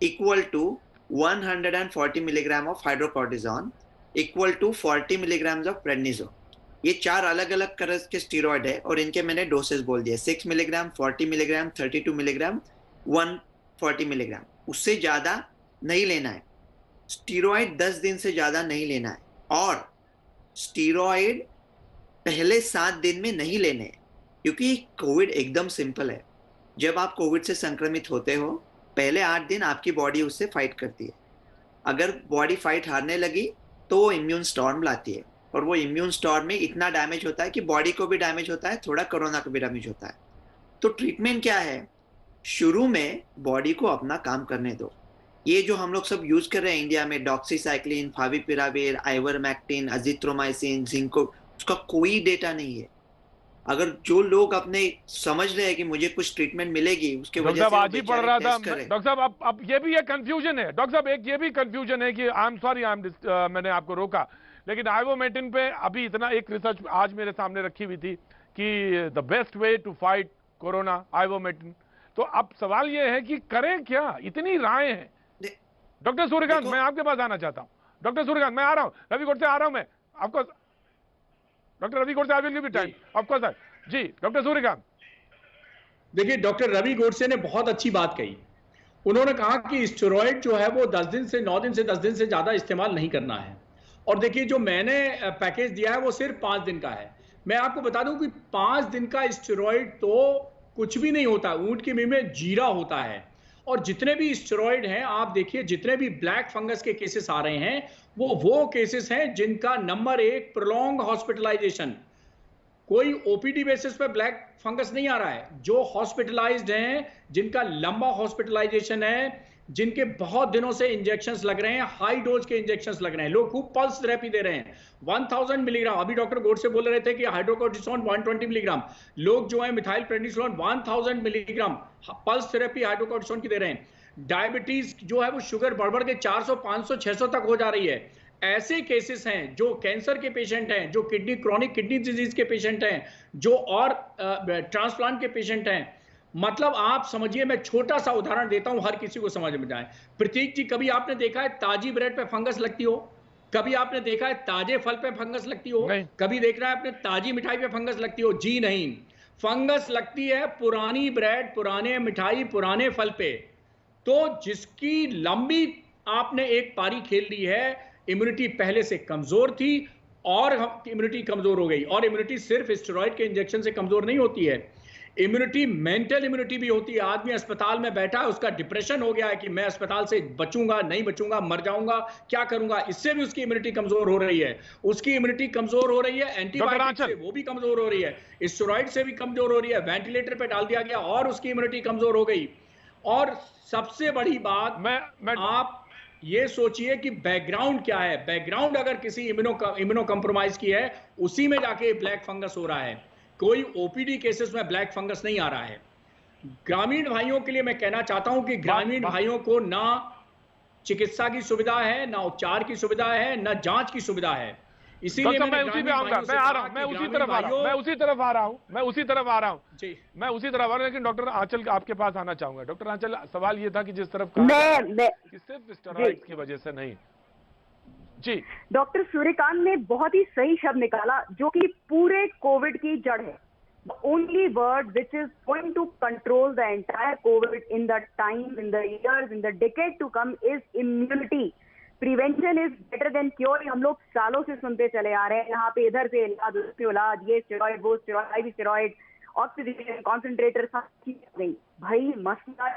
equal to 140 milligram of hydrocortisone, equal to 40 milligram of prednisone. ये 4 अलग अलग तरह के स्टीरॉयड है, और इनके मैंने डोसेस बोल दिए, 6 मिलीग्राम, 40 मिलीग्राम, 32 मिलीग्राम, 140 मिलीग्राम। उससे ज़्यादा नहीं लेना है। स्टीरॉयड 10 दिन से ज़्यादा नहीं लेना है, और स्टीरॉयड पहले 7 दिन में नहीं लेने हैं, क्योंकि कोविड एकदम सिंपल है। जब आप कोविड से संक्रमित होते हो, पहले 8 दिन आपकी बॉडी उससे फाइट करती है। अगर बॉडी फाइट हारने लगी तो वो इम्यून स्टॉर्म लाती है, और वो इम्यून स्टॉर्म में इतना डैमेज होता है कि बॉडी को भी डैमेज होता है, थोड़ा कोरोना को भी डैमेज होता है। तो ट्रीटमेंट क्या है? शुरू में बॉडी को अपना काम करने दो। ये जो हम लोग सब यूज कर रहे हैं इंडिया में, डॉक्सीसाइक्लिन, फाविपिराविर, आइवरमेक्टिन, अजिथ्रोमाइसिन, जिंको, उसका कोई डेटा नहीं है। अगर जो लोग अपने समझ रहे हैं कि मुझे कुछ ट्रीटमेंट मिलेगी, उसके वजह से आज ही पढ़ रहा था डॉक्टर साहब, अब ये भी एक कंफ्यूजन है डॉक्टर साहब, एक ये भी कंफ्यूजन है कि आई एम सॉरी, मैंने आपको रोका, लेकिन आइवोमेटिन पे अभी इतना एक रिसर्च आज मेरे सामने रखी हुई थी कि the best way to fight corona ivermectin. तो अब सवाल यह है कि करें क्या, इतनी राय है। डॉक्टर सूर्यकांत, मैं आपके पास आना चाहता हूं। डॉक्टर सूर्यकांत, मैं आ रहा हूं, रवि गोडसे आ रहा हूं मैं आपको। Doctor Ravi Godse, I will give you time of course sir. जी डॉक्टर सूर्यकांत। देखिए, डॉक्टर रवि गोडसे ने बहुत अच्छी बात कही। उन्होंने कहा कि स्टेरॉइड जो है वो 10 दिन से 9 दिन से 10 दिन से ज्यादा इस्तेमाल नहीं करना है। और देखिए, जो मैंने पैकेज दिया है वो सिर्फ 5 दिन का है। मैं आपको बता दूं कि 5 दिन का स्टेरॉइड तो कुछ भी नहीं होता, ऊंट की मुंह में जीरा होता है। और जितने भी स्टेरॉइड हैं, आप देखिए, जितने भी ब्लैक फंगस के केसेस आ रहे हैं वो केसेस हैं जिनका नंबर 1 प्रोलॉन्ग हॉस्पिटलाइजेशन। कोई ओपीडी बेसिस पे ब्लैक फंगस नहीं आ रहा है। जो हॉस्पिटलाइज्ड हैं, जिनका लंबा हॉस्पिटलाइजेशन है, जिनके बहुत दिनों से इंजेक्शंस लग रहे हैं, हाई डोज के इंजेक्शंस लग रहे हैं, लोग खूब पल्स थेरेपी दे रहे हैं 1000 मिलीग्राम। अभी डॉक्टर गोडसे बोल रहे थे कि हाइड्रोकोर्टिसोन 120 मिलीग्राम, लोग जो है methyl prednisolone 1000 milligram pulse therapy hydrocortisone की दे रहे हैं। डायबिटीज जो है वो शुगर बढ़ के 400 500 600 तक हो जा रही है। ऐसे केसेस हैं जो कैंसर के पेशेंट हैं, जो क्रोनिक किडनी डिजीज के पेशेंट हैं, जो और ट्रांसप्लांट के पेशेंट हैं। मतलब आप समझिए, मैं छोटा सा उदाहरण देता हूं, हर किसी को समझ में जाए। प्रतीक जी, कभी आपने देखा है ताजी ब्रेड पे फंगस लगती हो? कभी आपने देखा है ताजे फल पे फंगस लगती हो? कभी देख रहा है आपने ताजी मिठाई पे फंगस लगती हो? जी नहीं। फंगस लगती है पुरानी ब्रेड, पुराने मिठाई, पुराने फल पे। तो जिसकी लंबी आपने एक पारी खेल ली है, इम्यूनिटी पहले से कमजोर थी और इम्यूनिटी कमजोर हो गई। और इम्यूनिटी सिर्फ स्टेरॉइड के इंजेक्शन से कमजोर नहीं होती है, इम्यूनिटी मेंटल इम्यूनिटी भी होती है। आदमी अस्पताल में बैठा है, उसका डिप्रेशन हो गया है कि मैं अस्पताल से बचूंगा नहीं बचूंगा, मर जाऊंगा, क्या करूंगा, इससे भी उसकी इम्यूनिटी कमजोर हो रही है। उसकी इम्यूनिटी कमजोर हो रही है एंटीबायोटिक से, वो भी कमजोर हो रही है, स्टेरॉइड से भी कमजोर हो रही है, वेंटिलेटर पे डाल दिया गया और उसकी इम्यूनिटी कमजोर हो गई। और सबसे बड़ी बात, आप ये सोचिए कि बैकग्राउंड क्या है। बैकग्राउंड अगर किसी इम्यूनो कंप्रोमाइज की है, उसी में जाके ब्लैक फंगस हो रहा है। कोई ओपीडी केसेस में ब्लैक फंगस नहीं आ रहा है। ग्रामीण भाइयों के लिए मैं कहना चाहता हूं कि ग्रामीण भाइयों को ना चिकित्सा की सुविधा है, ना उपचार की सुविधा है, ना जांच की सुविधा है। इसीलिए मैं उसी पे आऊंगा, मैं आ रहा हूं, मैं उसी तरफ आ रहा हूं, मैं उसी तरफ आ रहा हूं, मैं उसी तरफ आ रहा हूं जी, मैं उसी तरफ आ रहा हूं। लेकिन डॉक्टर आंचल आपके पास आना चाहूंगा। डॉक्टर आंचल, सवाल ये था कि जिस तरफ कि सिर्फ स्टेरॉइड्स की वजह से नहीं। जी, डॉक्टर सूर्यकांत ने बहुत ही सही शब्द निकाला, जो कि पूरे कोविड की जड़ है। The only word which is going to control the entire COVID in the time, in the years, in the decade to come is immunity. Prevention is better than cure. हम लोग सालों से सुनते चले आ रहे हैं, यहाँ पे इधर से इलाज, उधर से इलाज, ये स्टेरॉइड, वो steroid, IV steroid, oxygen concentrator, सब चीज नहीं। भाई मसला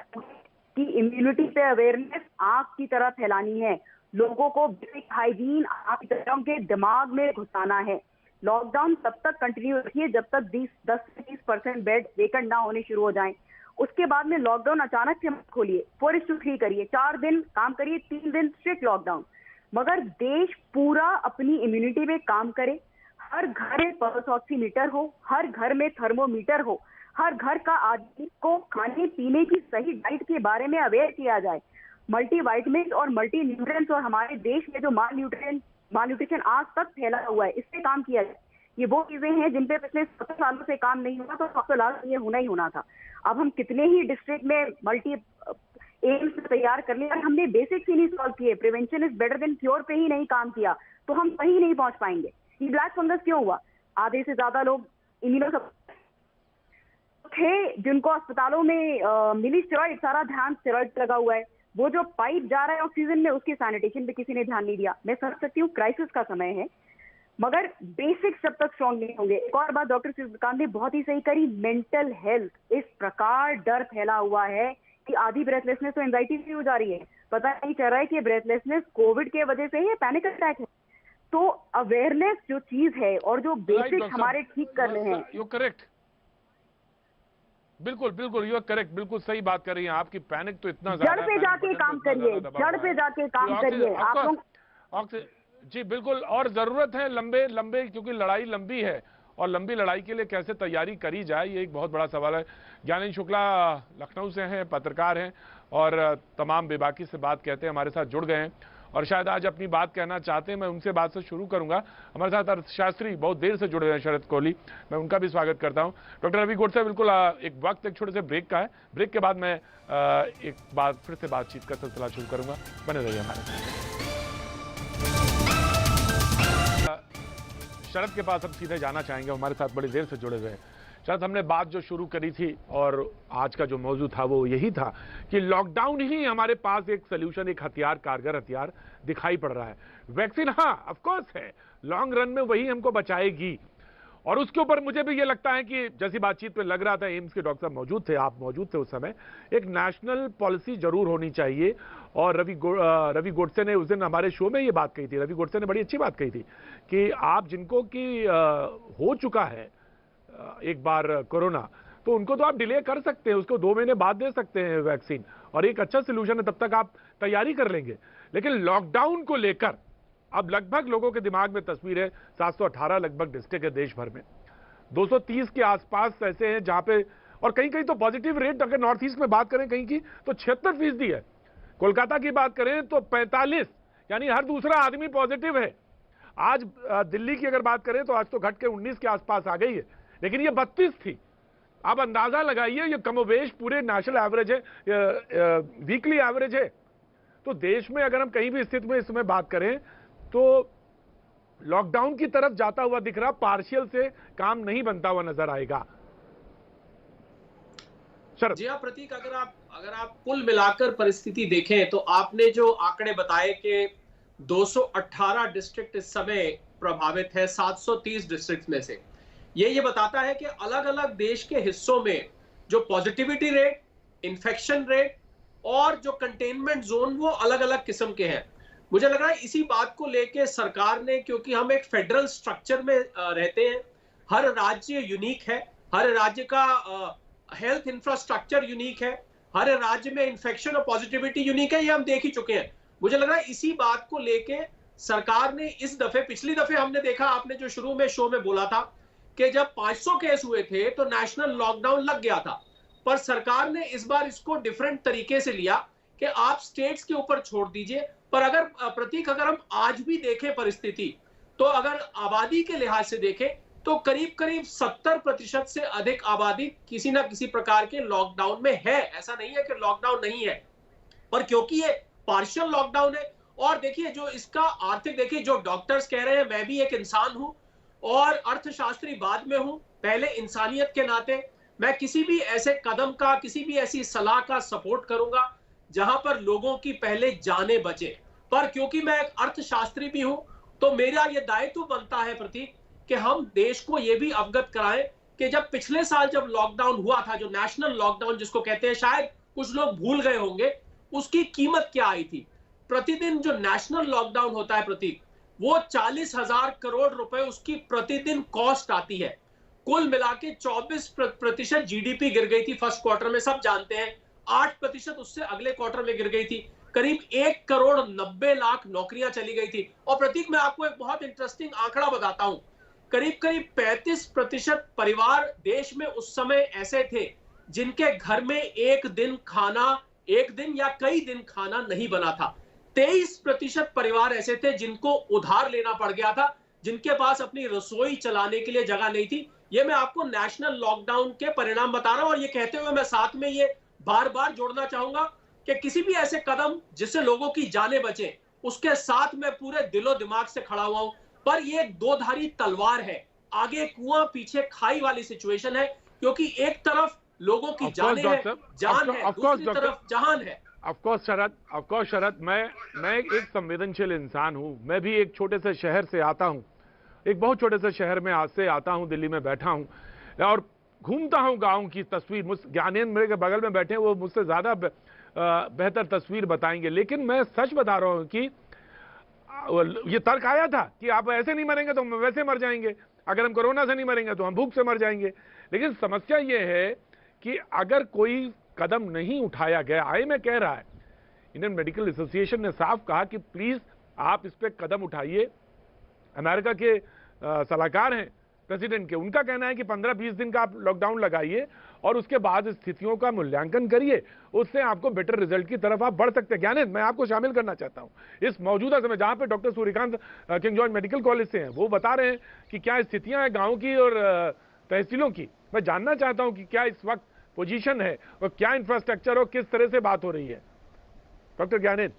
की इम्यूनिटी पे अवेयरनेस आग की तरह फैलानी है। लोगों को बेसिक हाइजीन आग की तरह के दिमाग में घुसाना है। लॉकडाउन तब तक कंटिन्यू रखिए जब तक 10 से 20% बेड वेकेंट ना होने शुरू हो जाएं। उसके बाद में लॉकडाउन अचानक से मत खोलिए, 4:3 करिए, 4 दिन काम करिए, 3 दिन स्ट्रिक्ट लॉकडाउन। मगर देश पूरा अपनी इम्यूनिटी में काम करे। हर घर में पल्स ऑक्सीमीटर हो, हर घर में थर्मोमीटर हो, हर घर का आदमी को खाने पीने की सही डाइट के बारे में अवेयर किया जाए। मल्टीवाइटमिन और मल्टी न्यूट्रिएंट्स, और हमारे देश में जो मालन्यूट्रिशन आज तक फैला हुआ है, इस पे काम किया जाए। ये वो चीजें हैं जिन पे पिछले 70 सालों से काम नहीं हुआ, तो सबसे लास्ट ये होना ही होना था। अब हम कितने ही डिस्ट्रिक्ट में मल्टी एम्स तैयार कर लिए, और हमने बेसिक्स ही नहीं सॉल्व किए, prevention is better than cure पे ही नहीं काम किया, तो हम कहीं नहीं पहुंच पाएंगे। ये ब्लैक फंगस क्यों हुआ? आधे से ज्यादा लोग इम्यूनो थे जिनको अस्पतालों में मिली स्टेरॉइड, सारा ध्यान स्टेरॉइड लगा हुआ है। वो जो पाइप जा रहा है ऑक्सीजन में, उसकी सैनिटेशन पे किसी ने ध्यान नहीं दिया। मैं समझ सकती हूँ क्राइसिस का समय है, मगर बेसिक्स जब तक स्ट्रॉन्ग नहीं होंगे। एक और बात डॉक्टर सूर्यकांत ने बहुत ही सही करी, मेंटल हेल्थ। इस प्रकार डर फैला हुआ है कि आधी ब्रेथलेसनेस तो एंजाइटी से हो जा रही है, पता नहीं चल रहा है कि ब्रेथलेसनेस कोविड के वजह से है, पैनिक अटैक है। तो अवेयरनेस जो चीज है और जो बेसिक हमारे ठीक करने हैं, यू करेक्ट, बिल्कुल बिल्कुल, यू आर करेक्ट, बिल्कुल सही बात कर रही हैं आपकी। पैनिक तो इतना जड़ पे जाके काम करिए, जड़ पे जाके काम करिए आप लोग। जी बिल्कुल, और जरूरत है लंबे, क्योंकि लड़ाई लंबी है, और लंबी लड़ाई के लिए कैसे तैयारी करी जाए, ये एक बहुत बड़ा सवाल है। ज्ञानेंद्र शुक्ला लखनऊ से हैं, पत्रकार हैं, और तमाम बेबाकी से बात कहते हैं, हमारे साथ जुड़ गए हैं। और शायद आज अपनी बात कहना चाहते हैं। मैं उनसे बात से शुरू करूंगा। हमारे साथ अर्थशास्त्री बहुत देर से जुड़े हुए हैं, शरद कोहली, मैं उनका भी स्वागत करता हूं। डॉक्टर रवि गोडसे, बिल्कुल एक वक्त एक छोटे से ब्रेक का है, ब्रेक के बाद मैं एक बार फिर से बातचीत का सिलसिला शुरू करूंगा, बने रहिए हमारे साथ। शरद के पास हम सीधे जाना चाहेंगे, हमारे साथ बड़ी देर से जुड़े हुए हैं। शरद, हमने बात जो शुरू करी थी और आज का जो मौजू था वो यही था कि लॉकडाउन ही हमारे पास एक सलूशन, एक हथियार, कारगर हथियार दिखाई पड़ रहा है। वैक्सीन हाँ ऑफ कोर्स है, लॉन्ग रन में वही हमको बचाएगी। और उसके ऊपर मुझे भी ये लगता है कि जैसी बातचीत में लग रहा था, एम्स के डॉक्टर साहब मौजूद थे, आप मौजूद थे उस समय, एक नेशनल पॉलिसी जरूर होनी चाहिए। और रवि गोडसे ने उस दिन हमारे शो में ये बात कही थी। रवि गोडसे ने बड़ी अच्छी बात कही थी कि आप जिनको कि हो चुका है एक बार कोरोना, तो उनको तो आप डिले कर सकते हैं, उसको 2 महीने बाद दे सकते हैं वैक्सीन, और एक अच्छा सोल्यूशन है, तब तक आप तैयारी कर लेंगे। लेकिन लॉकडाउन को लेकर अब लगभग लोगों के दिमाग में तस्वीर है, 718 लगभग डिस्ट्रिक्ट है देश भर में, 230 के आसपास ऐसे हैं जहां पे, और कहीं कहीं तो पॉजिटिव रेट अगर नॉर्थ ईस्ट में बात करें कहीं की तो 76% है। कोलकाता की बात करें तो 45, यानी हर दूसरा आदमी पॉजिटिव है। आज दिल्ली की अगर बात करें तो आज तो घट के 19 के आसपास आ गई है, लेकिन ये 32 थी। आप अंदाजा लगाइए, ये कमोबेश पूरे नेशनल एवरेज है, वीकली एवरेज है। तो देश में अगर हम कहीं भी स्थिति में इस समय बात करें तो लॉकडाउन की तरफ जाता हुआ दिख रहा, पार्शियल से काम नहीं बनता हुआ नजर आएगा। जी हाँ प्रतीक, अगर आप कुल मिलाकर परिस्थिति देखें तो आपने जो आंकड़े बताए कि 218 डिस्ट्रिक्ट इस समय प्रभावित है 730 डिस्ट्रिक्ट में से, ये बताता है कि अलग अलग देश के हिस्सों में जो पॉजिटिविटी रेट, इन्फेक्शन रेट और जो कंटेनमेंट जोन वो अलग अलग किस्म के हैं। मुझे लग रहा है इसी बात को लेके सरकार ने, क्योंकि हम एक फेडरल स्ट्रक्चर में रहते हैं, हर राज्य यूनिक है, हर राज्य का हेल्थ इंफ्रास्ट्रक्चर यूनिक है, हर राज्य में इन्फेक्शन और पॉजिटिविटी यूनिक है, ये हम देख ही चुके हैं। मुझे लग रहा है इसी बात को लेके सरकार ने इस दफे, पिछली दफे हमने देखा, आपने जो शुरू में शो में बोला था कि जब 500 केस हुए थे तो नेशनल लॉकडाउन लग गया था, पर सरकार ने इस बार इसको डिफरेंट तरीके से लिया कि आप स्टेट्स के ऊपर छोड़ दीजिए। पर अगर प्रतीक, अगर हम आज भी देखें परिस्थिति, तो अगर आबादी के लिहाज से देखें तो करीब करीब 70% से अधिक आबादी किसी ना किसी प्रकार के लॉकडाउन में है। ऐसा नहीं है कि लॉकडाउन नहीं है, पर क्योंकि ये पार्शियल लॉकडाउन है, और देखिए जो इसका आर्थिक, देखिए जो डॉक्टर्स कह रहे हैं, मैं भी एक इंसान हूं और अर्थशास्त्री बाद में हूं, पहले इंसानियत के नाते मैं किसी भी ऐसे कदम का, किसी भी ऐसी सलाह का सपोर्ट करूंगा जहां पर लोगों की पहले जानें बचे। पर क्योंकि मैं एक अर्थशास्त्री भी हूं तो मेरा यह दायित्व बनता है प्रतीक कि हम देश को यह भी अवगत कराएं कि जब पिछले साल जब लॉकडाउन हुआ था, जो नेशनल लॉकडाउन जिसको कहते हैं, शायद कुछ लोग भूल गए होंगे, उसकी कीमत क्या आई थी। प्रतिदिन जो नेशनल लॉकडाउन होता है प्रतीक, वो 40,000 करोड़ रुपए उसकी प्रतिदिन कॉस्ट आती है। कुल मिला के 24% जीडीपी गिर गई थी फर्स्ट क्वार्टर में, सब जानते हैं। 8% उससे अगले क्वार्टर में गिर गई थी। करीब 1,90,00,000 नौकरियां चली गई थी। और प्रतीक, मैं आपको एक बहुत इंटरेस्टिंग आंकड़ा बताता हूं, करीब करीब 35% परिवार देश में उस समय ऐसे थे जिनके घर में एक दिन या कई दिन खाना नहीं बना था। 23% परिवार ऐसे थे जिनको उधार लेना पड़ गया था, जिनके पास अपनी रसोई चलाने के लिए जगह नहीं थी। ये मैं आपको नेशनल लॉकडाउन के परिणाम बता रहा हूं, और ये कहते हुए मैं साथ में ये बार बार जोड़ना चाहूंगा कि किसी भी ऐसे कदम जिससे लोगों की जानें बचे, उसके साथ मैं पूरे दिलो दिमाग से खड़ा हुआ हूं। पर ये एक दो-धारी तलवार है, आगे कुआं पीछे खाई वाली सिचुएशन है, क्योंकि एक तरफ लोगों की जानें है, जान है, दूसरी तरफ जहान है। ऑफकोर्स शरद, मैं एक संवेदनशील इंसान हूं। मैं भी एक छोटे से शहर से आता हूं, एक बहुत छोटे से शहर में आज से आता हूं, दिल्ली में बैठा हूं और घूमता हूं गांव की तस्वीर। ज्ञानेंद्र मेरे बगल में बैठे हैं, वो मुझसे ज्यादा बेहतर तस्वीर बताएंगे। लेकिन मैं सच बता रहा हूं कि ये तर्क आया था कि आप ऐसे नहीं मरेंगे तो हम वैसे मर जाएंगे, अगर हम कोरोना से नहीं मरेंगे तो हम भूख से मर जाएंगे। लेकिन समस्या ये है कि अगर कोई कदम नहीं उठाया गया, आईएमए कह रहा है, इंडियन मेडिकल एसोसिएशन ने साफ कहा कि प्लीज आप इस पे कदम उठाइए। अमेरिका के सलाहकार हैं प्रेसिडेंट के, उनका कहना है कि 15-20 दिन का आप लॉकडाउन लगाइए और उसके बाद स्थितियों का मूल्यांकन करिए, उससे आपको बेटर रिजल्ट की तरफ आप बढ़ सकते हैं। ज्ञानेंद्र, मैं आपको शामिल करना चाहता हूं इस मौजूदा समय जहां पे doctor Suryakant king George medical college से हैं, वो बता रहे हैं कि क्या स्थितियां हैं गांव की और तहसीलों की। मैं जानना चाहता हूं कि क्या इस वक्त पोजीशन है और क्या इंफ्रास्ट्रक्चर और किस तरह से बात हो रही है। डॉक्टर ज्ञानेंद्र।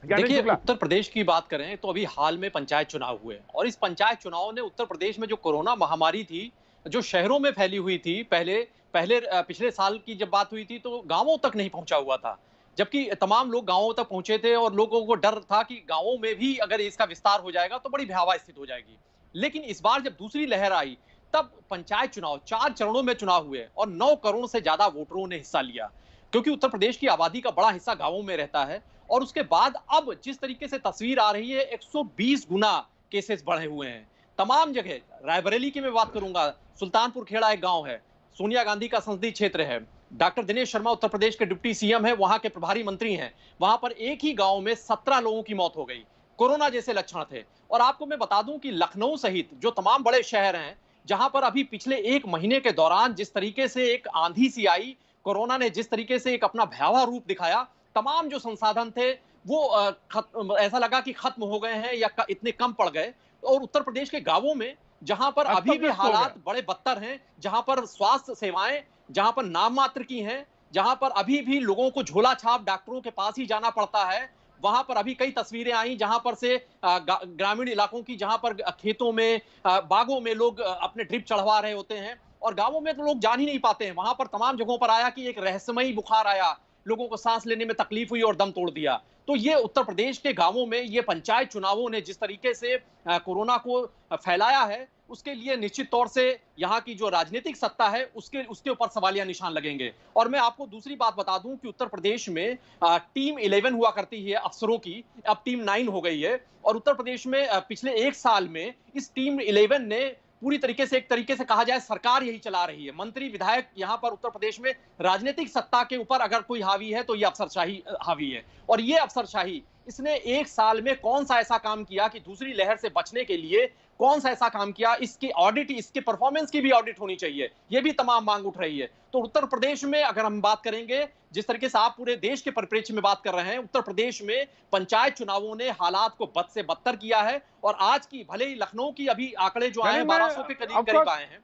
देखिए, उत्तर प्रदेश की बात करें तो अभी हाल में पंचायत चुनाव हुए और इस पंचायत चुनाव ने उत्तर प्रदेश में जो कोरोना महामारी थी, जो शहरों में फैली हुई थी, पिछले साल की जब बात हुई थी तो गांवों तक नहीं पहुंचा हुआ था, जबकि तमाम लोग गांवों तक पहुंचे थे और लोगों को डर था कि गांवों में भी अगर इसका विस्तार हो जाएगा तो बड़ी भयावह स्थिति हो जाएगी। लेकिन इस बार जब दूसरी लहर आई, तब पंचायत चुनाव 4 चरणों में चुनाव हुए और 9 करोड़ से ज्यादा वोटरों ने हिस्सा लिया, क्योंकि उत्तर प्रदेश की आबादी का बड़ा हिस्सा गांवों में रहता है। और उसके बाद अब जिस तरीके से तस्वीर आ रही है, 120 गुना केसेस बढ़े हुए हैं तमाम जगह। रायबरेली की मैं बात करूंगा, सुल्तानपुर खेड़ा एक गांव है, सोनिया गांधी का संसदीय क्षेत्र है, डॉक्टर दिनेश शर्मा उत्तर प्रदेश के डिप्टी सीएम है, वहां के प्रभारी मंत्री हैं। वहां पर एक ही गांव में 17 लोगों की मौत हो गई, कोरोना जैसे लक्षण थे। और आपको मैं बता दूं कि लखनऊ सहित जो तमाम बड़े शहर हैं, जहां पर अभी पिछले 1 महीने के दौरान जिस तरीके से एक आंधी सी आई, कोरोना ने जिस तरीके से एक अपना भयावह रूप दिखाया, तमाम जो संसाधन थे वो ऐसा लगा कि खत्म हो गए हैं या इतने कम पड़ गए। और उत्तर प्रदेश के गांवों में जहां पर अभी भी हालात बड़े बदतर हैं, जहां पर स्वास्थ्य सेवाएं जहां पर नाम मात्र की हैं, जहां पर अभी भी लोगों को झोला छाप डॉक्टरों के पास ही जाना पड़ता है, वहां पर अभी कई तस्वीरें आई जहां पर से ग्रामीण इलाकों की, जहां पर खेतों में बागों में लोग अपने ड्रिप चढ़वा रहे होते हैं और गांवों में तो लोग जान ही नहीं पाते हैं। वहां पर तमाम जगहों पर आया कि एक रहस्यमयी बुखार आया, लोगों को सांस लेने में तकलीफ हुई और दम तोड़ दिया। तो ये उत्तर प्रदेश के गांवों में ये पंचायत चुनावों ने जिस तरीके से कोरोना को फैलाया है, उसके लिए निश्चित तौर से यहाँ की जो राजनीतिक सत्ता है उसके ऊपर सवालिया निशान लगेंगे। और मैं आपको दूसरी बात बता दूं कि उत्तर प्रदेश में टीम 11 हुआ करती है अफसरों की, अब टीम 9 हो गई है। और उत्तर प्रदेश में पिछले 1 साल में इस टीम 11 ने पूरी तरीके से, एक तरीके से कहा जाए, सरकार यही चला रही है। मंत्री विधायक यहाँ पर उत्तर प्रदेश में राजनीतिक सत्ता के ऊपर अगर कोई हावी है तो ये अफसरशाही हावी है। और ये अफसरशाही इसने 1 साल में कौन सा ऐसा काम किया कि दूसरी लहर से बचने के लिए कौन सा ऐसा काम किया, इसकी ऑडिट, इसके परफॉर्मेंस की भी ऑडिट होनी चाहिए। ये भी तमाम मांग उठ रही है। तो उत्तर प्रदेश में अगर हम बात करेंगे, जिस तरीके से आप पूरे देश के परिप्रेक्ष्य में बात कर रहे हैं, उत्तर प्रदेश में पंचायत चुनावों ने हालात को बद से बदतर किया है। और आज की, भले ही लखनऊ की अभी आंकड़े जो आए 1200 के करीब आए हैं।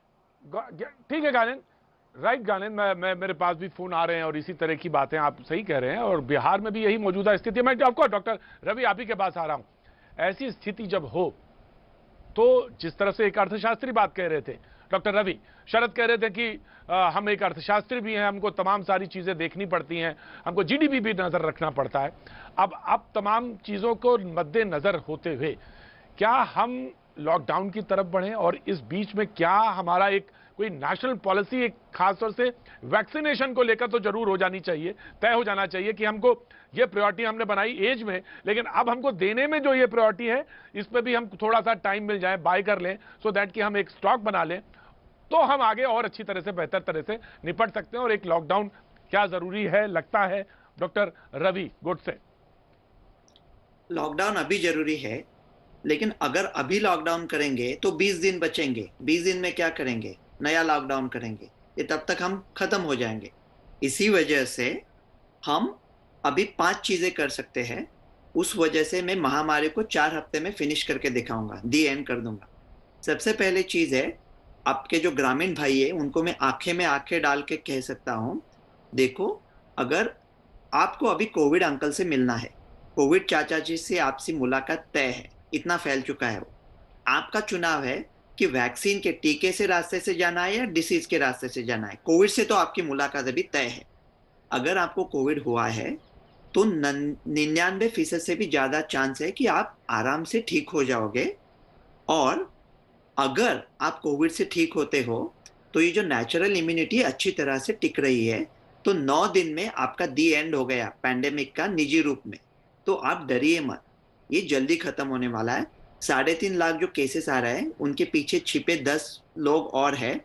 ठीक है गानेंद्र, राइट गानेंद्र, मैं मेरे पास भी फोन आ रहे हैं और इसी तरह की बातें आप सही कह रहे हैं और बिहार में भी यही मौजूदा स्थिति है। मैं आपको डॉक्टर रवि आप ही के पास आ रहा हूं। ऐसी स्थिति जब हो तो जिस तरह से एक अर्थशास्त्री बात कह रहे थे डॉक्टर रवि, शरद कह रहे थे कि हम एक अर्थशास्त्री भी हैं, हमको तमाम सारी चीजें देखनी पड़ती हैं, हमको जीडीपी भी नजर रखना पड़ता है। अब तमाम चीजों को मद्देनजर होते हुए क्या हम लॉकडाउन की तरफ बढ़ें और इस बीच में क्या हमारा एक कोई नेशनल पॉलिसी, एक खासतौर से वैक्सीनेशन को लेकर तो जरूर हो जानी चाहिए, तय हो जाना चाहिए कि हमको ये प्रायोरिटी हमने बनाई एज में, लेकिन अब हमको देने में जो ये प्रायोरिटी है इस पे भी हम थोड़ा सा टाइम मिल जाए, बाय कर लें, सो दैट कि हम एक स्टॉक बना लें, तो हम आगे और अच्छी तरह से, बेहतर तरह से निपट सकते हैं। और एक लॉकडाउन क्या जरूरी है लगता है डॉक्टर रवि गोडसे? लॉकडाउन अभी जरूरी है, लेकिन अगर अभी लॉकडाउन करेंगे तो 20 दिन बचेंगे। 20 दिन में क्या करेंगे? नया लॉकडाउन करेंगे, ये तब तक हम खत्म हो जाएंगे। इसी वजह से हम अभी 5 चीजें कर सकते हैं। उस वजह से मैं महामारी को 4 हफ्ते में फिनिश करके दिखाऊंगा, दी एंड कर दूंगा। सबसे पहले चीज है, आपके जो ग्रामीण भाई है उनको मैं आंखें में आंखें डाल के कह सकता हूं, देखो, अगर आपको अभी कोविड अंकल से मिलना है, कोविड चाचा जी से आपसी मुलाकात तय है, इतना फैल चुका है वो, आपका चुनाव है कि वैक्सीन के टीके से रास्ते से जाना है या डिसीज के रास्ते से जाना है। कोविड से तो आपकी मुलाकात अभी तय है। अगर आपको कोविड हुआ है तो 99% से भी ज्यादा चांस है कि आप आराम से ठीक हो जाओगे। और अगर आप कोविड से ठीक होते हो तो ये जो नेचुरल इम्यूनिटी अच्छी तरह से टिक रही है, तो 9 दिन में आपका दी एंड हो गया पैंडेमिक का निजी रूप में। तो आप डरिए मत, ये जल्दी खत्म होने वाला है। 3.5 लाख जो केसेस आ रहे हैं उनके पीछे छिपे 10 लोग और है।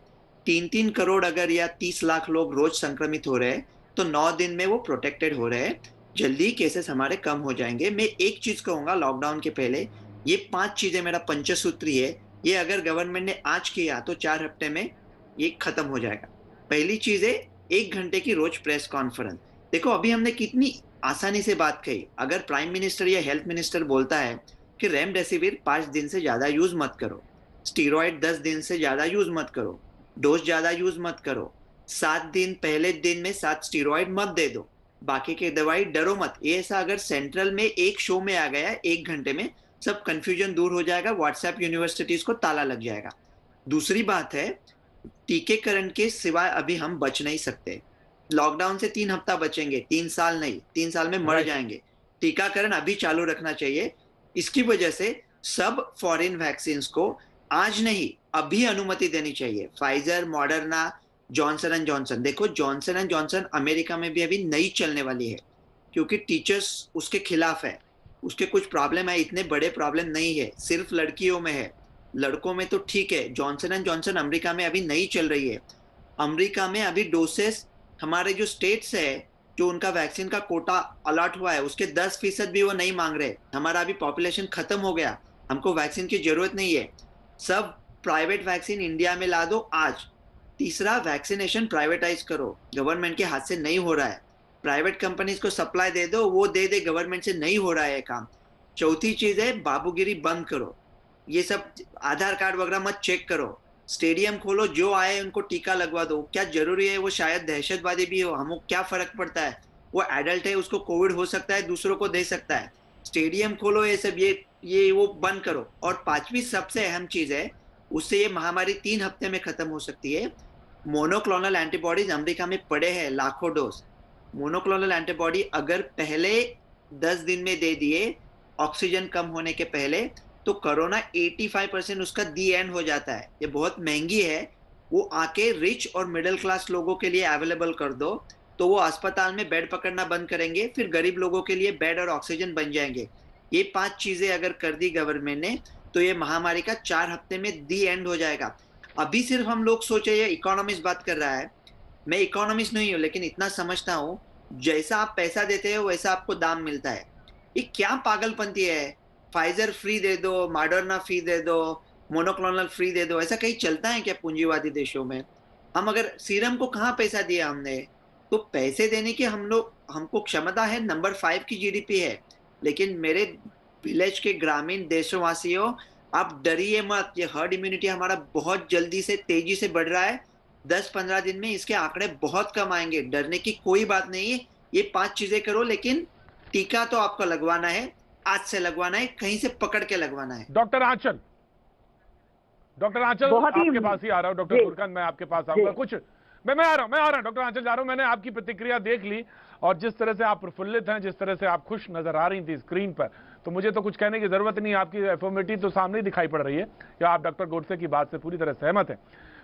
3-3 करोड़ अगर या 30 लाख लोग रोज संक्रमित हो रहे हैं तो 9 दिन में वो प्रोटेक्टेड हो रहे हैं। जल्दी केसेस हमारे कम हो जाएंगे। मैं एक चीज कहूंगा लॉकडाउन के पहले, ये 5 चीजें मेरा पंचसूत्री है, ये अगर गवर्नमेंट ने आज किया तो 4 हफ्ते में ये खत्म हो जाएगा। पहली चीज है 1 घंटे की रोज प्रेस कॉन्फ्रेंस। देखो अभी हमने कितनी आसानी से बात कही। अगर प्राइम मिनिस्टर या हेल्थ मिनिस्टर बोलता है कि रेमडेसिविर 5 दिन से ज्यादा यूज मत करो, स्टीरॉयड 10 दिन से ज्यादा यूज मत करो, डोज ज्यादा यूज मत करो, 7 दिन पहले दिन में 7 स्टीरॉयड मत दे दो, बाकी की दवाई डरो मत, ये ऐसा अगर सेंट्रल में एक शो में आ गया 1 घंटे में, सब कंफ्यूजन दूर हो जाएगा, व्हाट्सएप यूनिवर्सिटीज को ताला लग जाएगा। दूसरी बात है, टीकेकरण के सिवाय अभी हम बच नहीं सकते। लॉकडाउन से 3 हफ्ता बचेंगे, 3 साल नहीं, 3 साल में मर जाएंगे। टीकाकरण अभी चालू रखना चाहिए। इसकी वजह से सब फॉरेन वैक्सीन को आज नहीं अभी अनुमति देनी चाहिए। Pfizer, Moderna, Johnson and Johnson. देखो जॉनसन एंड जॉनसन अमेरिका में भी अभी नई चलने वाली है, क्योंकि टीचर्स उसके खिलाफ है, उसके कुछ प्रॉब्लम है, इतने बड़े प्रॉब्लम नहीं है, सिर्फ लड़कियों में है, लड़कों में तो ठीक है। जॉनसन एंड जॉनसन अमेरिका में अभी नई चल रही है। अमेरिका में अभी डोसेस हमारे जो स्टेट्स है, जो उनका वैक्सीन का कोटा अलॉट हुआ है, उसके 10% भी वो नहीं मांग रहे। हमारा अभी पॉपुलेशन खत्म हो गया, हमको वैक्सीन की जरूरत नहीं है। सब प्राइवेट वैक्सीन इंडिया में ला दो आज। तीसरा, वैक्सीनेशन प्राइवेटाइज करो, गवर्नमेंट के हाथ से नहीं हो रहा है। प्राइवेट कंपनीज को सप्लाई दे दो, वो दे दे, गवर्नमेंट से नहीं हो रहा है काम। चौथी चीज है, बाबूगिरी बंद करो। ये सब आधार कार्ड वगैरह मत चेक करो। स्टेडियम खोलो, जो आए उनको टीका लगवा दो। क्या जरूरी है वो शायद दहशतवादी भी हो, हमको क्या फर्क पड़ता है, वो एडल्ट है, उसको कोविड हो सकता है, दूसरों को दे सकता है। स्टेडियम खोलो, ये सब ये वो बंद करो। और 5वीं सबसे अहम चीज है, उससे ये महामारी 3 हफ्ते में खत्म हो सकती है। मोनोक्लोनल एंटीबॉडीज अमेरिका में पड़े हैं लाखों डोज। मोनोक्लोनल एंटीबॉडी अगर पहले 10 दिन में दे दिए, ऑक्सीजन कम होने के पहले, तो कोरोना 85% उसका दी एंड हो जाता है। ये बहुत महंगी है, वो आके रिच और मिडिल क्लास लोगों के लिए अवेलेबल कर दो, तो वो अस्पताल में बेड पकड़ना बंद करेंगे, फिर गरीब लोगों के लिए बेड और ऑक्सीजन बन जाएंगे। ये 5 चीजें अगर कर दी गवर्नमेंट ने, तो ये महामारी का 4 हफ्ते में दी एंड हो जाएगा। अभी सिर्फ हम लोग सोचे, ये इकोनॉमिस्ट बात कर रहा है, मैं इकोनॉमिस्ट नहीं हूँ, लेकिन इतना समझता हूँ, जैसा आप पैसा देते हो वैसा आपको दाम मिलता है। ये क्या पागलपंती है, फाइजर फ्री दे दो, मॉडर्ना फ्री दे दो, मोनोक्लोनल फ्री दे दो, ऐसा कहीं चलता है क्या पूंजीवादी देशों में? हम अगर सीरम को कहाँ पैसा दिया हमने, तो पैसे देने की हमको क्षमता है, नंबर 5 की जीडीपी है। लेकिन मेरे विलेज के ग्रामीण देशवासियों, आप डरिए मत, ये हर्ड इम्यूनिटी हमारा बहुत जल्दी से तेजी से बढ़ रहा है। 10-15 दिन में इसके आंकड़े बहुत कम आएंगे, डरने की कोई बात नहीं है। ये 5 चीजें करो, लेकिन टीका तो आपको लगवाना है, आज से लगवाना है, कहीं से पकड़ के लगवाना है। डॉक्टर आंचल आपके पास ही आ रहा हूं। डॉक्टर तुर्कन, मैं आपके पास आऊंगा। कुछ मैं आ रहा हूं डॉक्टर आंचल, जा रहा हूं। मैंने आपकी प्रतिक्रिया देख ली, और जिस तरह से आप प्रफुल्लित हैं, जिस तरह से आप खुश नजर आ रही थी स्क्रीन पर, तो मुझे तो कुछ कहने की जरूरत नहीं। आपकी एफर्मेटिव तो सामने ही दिखाई पड़ रही है, या आप डॉक्टर गोडसे की बात से पूरी तरह सहमत हैं।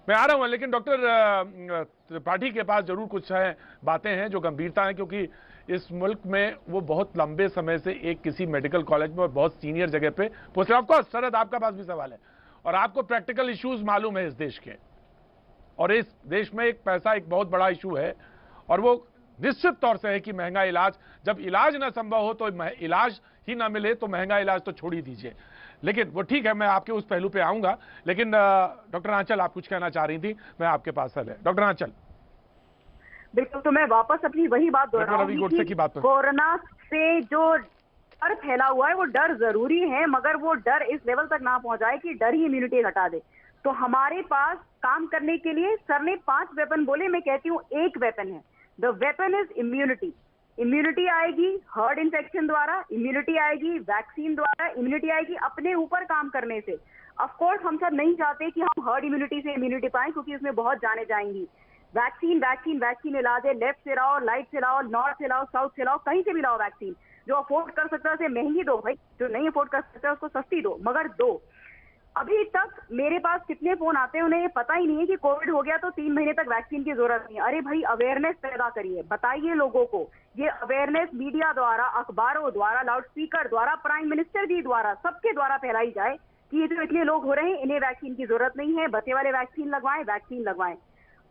मैं आ रहा हूं, लेकिन डॉक्टर त्रिपाठी के पास जरूर कुछ है बातें हैं जो गंभीरता है, क्योंकि इस मुल्क में वो बहुत लंबे समय से एक किसी मेडिकल कॉलेज में और बहुत सीनियर जगह पे पोस्ट। ऑफकोर्स शरद, आपका पास भी सवाल है, और आपको प्रैक्टिकल इश्यूज मालूम है इस देश के, और इस देश में एक पैसा एक बहुत बड़ा इशू है, और वो निश्चित तौर से है कि महंगा इलाज, जब इलाज ना संभव हो तो इलाज ही ना मिले तो महंगा इलाज तो छोड़ ही दीजिए। लेकिन वो ठीक है, मैं आपके उस पहलू पे आऊंगा। लेकिन डॉक्टर आंचल, आप कुछ कहना चाह रही थी, मैं आपके पास है। डॉक्टर आंचल। बिल्कुल, तो मैं वापस अपनी वही बात दोहराऊंगी कि कोरोना से जो डर फैला हुआ है, वो डर जरूरी है, मगर वो डर इस लेवल तक ना पहुंचाए कि डर ही इम्यूनिटी घटा दे। तो हमारे पास काम करने के लिए सर ने 5 वेपन बोले, मैं कहती हूँ 1 वेपन है। The weapon is immunity. Immunity आएगी हर्ड इन्फेक्शन द्वारा, इम्यूनिटी आएगी वैक्सीन द्वारा, इम्यूनिटी आएगी अपने ऊपर काम करने से। ऑफ कोर्स हम सब नहीं चाहते कि हम हर्ड इम्यूनिटी से इम्यूनिटी पाएं, क्योंकि उसमें बहुत जाने जाएंगी। वैक्सीन वैक्सीन वैक्सीन इलाज है, लेफ्ट से लाओ, राइट से लाओ, नॉर्थ से लाओ, साउथ से लाओ, कहीं से भी लाओ वैक्सीन। जो अफोर्ड कर सकता है उसे महंगी दो भाई, जो नहीं अफोर्ड कर सकता है उसको सस्ती दो, मगर दो। अभी तक मेरे पास कितने फोन आते हैं, उन्हें ये पता ही नहीं है कि कोविड हो गया तो 3 महीने तक वैक्सीन की जरूरत नहीं है। अरे भाई, अवेयरनेस पैदा करिए, बताइए लोगों को। ये अवेयरनेस मीडिया द्वारा, अखबारों द्वारा, लाउड स्पीकर द्वारा, प्राइम मिनिस्टर जी द्वारा, सबके द्वारा फैलाई जाए कि ये जो इतने लोग हो रहे हैं, इन्हें वैक्सीन की जरूरत नहीं है, बचे वाले वैक्सीन लगवाएं, वैक्सीन लगवाएं।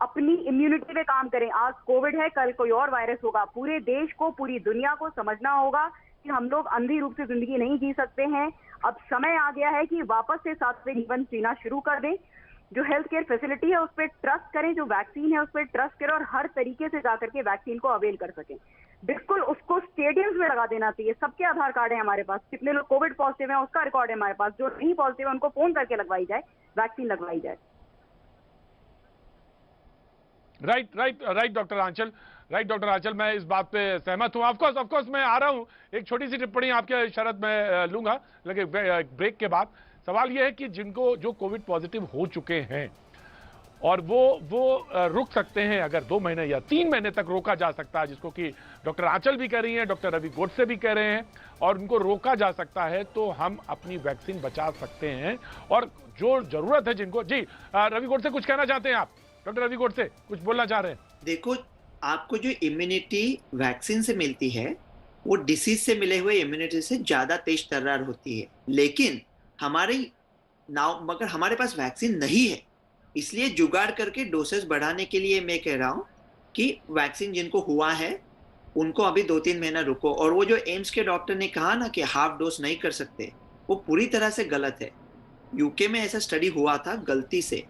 अपनी इम्यूनिटी पे काम करें। आज कोविड है, कल कोई और वायरस होगा। पूरे देश को, पूरी दुनिया को समझना होगा कि हम लोग अंधी रूप से जिंदगी नहीं जी सकते हैं। अब समय आ गया है कि वापस से सात्विक जीवन जीना शुरू कर दें। जो हेल्थ केयर फैसिलिटी है उस पर ट्रस्ट करें, जो वैक्सीन है उस पर ट्रस्ट करें और हर तरीके से जाकर के वैक्सीन को अवेल कर सकें। बिल्कुल उसको स्टेडियम्स में लगा देना चाहिए। सबके आधार कार्ड है हमारे पास, कितने लोग कोविड पॉजिटिव हैं उसका रिकॉर्ड है हमारे पास, जो नहीं पॉजिटिव है उनको फोन करके लगवाई जाए, वैक्सीन लगवाई जाए। राइट डॉक्टर आंचल, मैं इस बात पे सहमत हूं। ऑफ कोर्स मैं आ रहा हूं, एक छोटी सी टिप्पणी आपके शरद में लूंगा लेकिन ब्रेक के बाद। सवाल यह है कि जिनको जो कोविड पॉजिटिव हो चुके हैं और वो रुक सकते हैं, अगर 2 महीने या 3 महीने तक रोका जा सकता है, जिसको कि डॉक्टर आंचल भी कह रही हैं, डॉक्टर रवि गोडसे भी कह रहे हैं, और उनको रोका जा सकता है, तो हम अपनी वैक्सीन बचा सकते हैं। और जो जरूरत है जिनको, जी रवि गोडसे कुछ कहना चाहते हैं आप? डॉक्टर रवि गोडसे कुछ बोलना चाह रहे हैं? देखो, आपको जो इम्यूनिटी वैक्सीन से मिलती है वो डिसीज से मिले हुए इम्यूनिटी से ज्यादा तेज तर्रार होती है, लेकिन मगर हमारे पास वैक्सीन नहीं है, इसलिए जुगाड़ करके डोसेस बढ़ाने के लिए मैं कह रहा हूं कि वैक्सीन जिनको हुआ है उनको अभी 2-3 महीना रुको। और वो जो एम्स के डॉक्टर ने कहा ना कि हाफ डोज नहीं कर सकते, वो पूरी तरह से गलत है। यूके में ऐसा स्टडी हुआ था, गलती से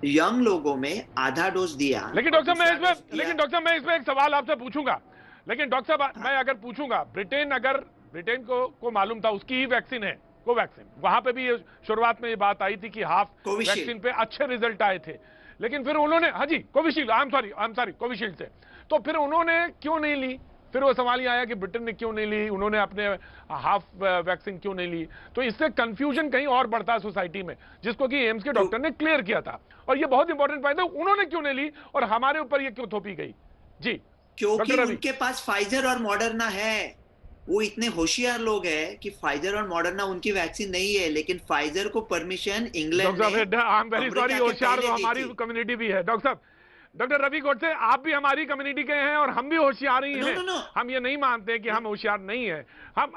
यंग लोगों में आधा डोज दिया। लेकिन डॉक्टर साहब मैं इसमें एक सवाल आपसे पूछूंगा। लेकिन डॉक्टर साहब मैं अगर पूछूंगा, ब्रिटेन को मालूम था उसकी ही वैक्सीन है कोवैक्सीन, वहां पे भी शुरुआत में ये बात आई थी कि हाफ वैक्सीन पे अच्छे रिजल्ट आए थे, लेकिन फिर उन्होंने, हाँ जी Covishield, I am sorry Covishield से, तो फिर उन्होंने क्यों नहीं ली? फिर वो सवाल ही आया कि ब्रिटेन ने क्यों नहीं ली, उन्होंने अपने हाफ वैक्सीन क्यों नहीं ली? तो इससे कंफ्यूजन कहीं और बढ़ता है सोसाइटी में, जिसको कि एम्स के डॉक्टर ने क्लियर किया था। और ये बहुत इंपॉर्टेंट पॉइंट है, उन्होंने क्यों नहीं ली और हमारे ऊपर ये क्यों थोपी गई? जी, क्योंकि उनके पास फाइजर और मॉडर्ना है। वो इतने होशियार लोग हैं कि फाइजर और मॉडर्ना उनकी वैक्सीन नहीं है, लेकिन फाइजर को परमिशन इंग्लैंड ने, आई एम वेरी सॉरी, होशियार तो हमारी कम्युनिटी भी है। डॉक्टर रवि गोडसे, आप भी हमारी कम्युनिटी के हैं और हम भी होशियार ही हैं। हम ये नहीं मानते कि हम होशियार नहीं है। आप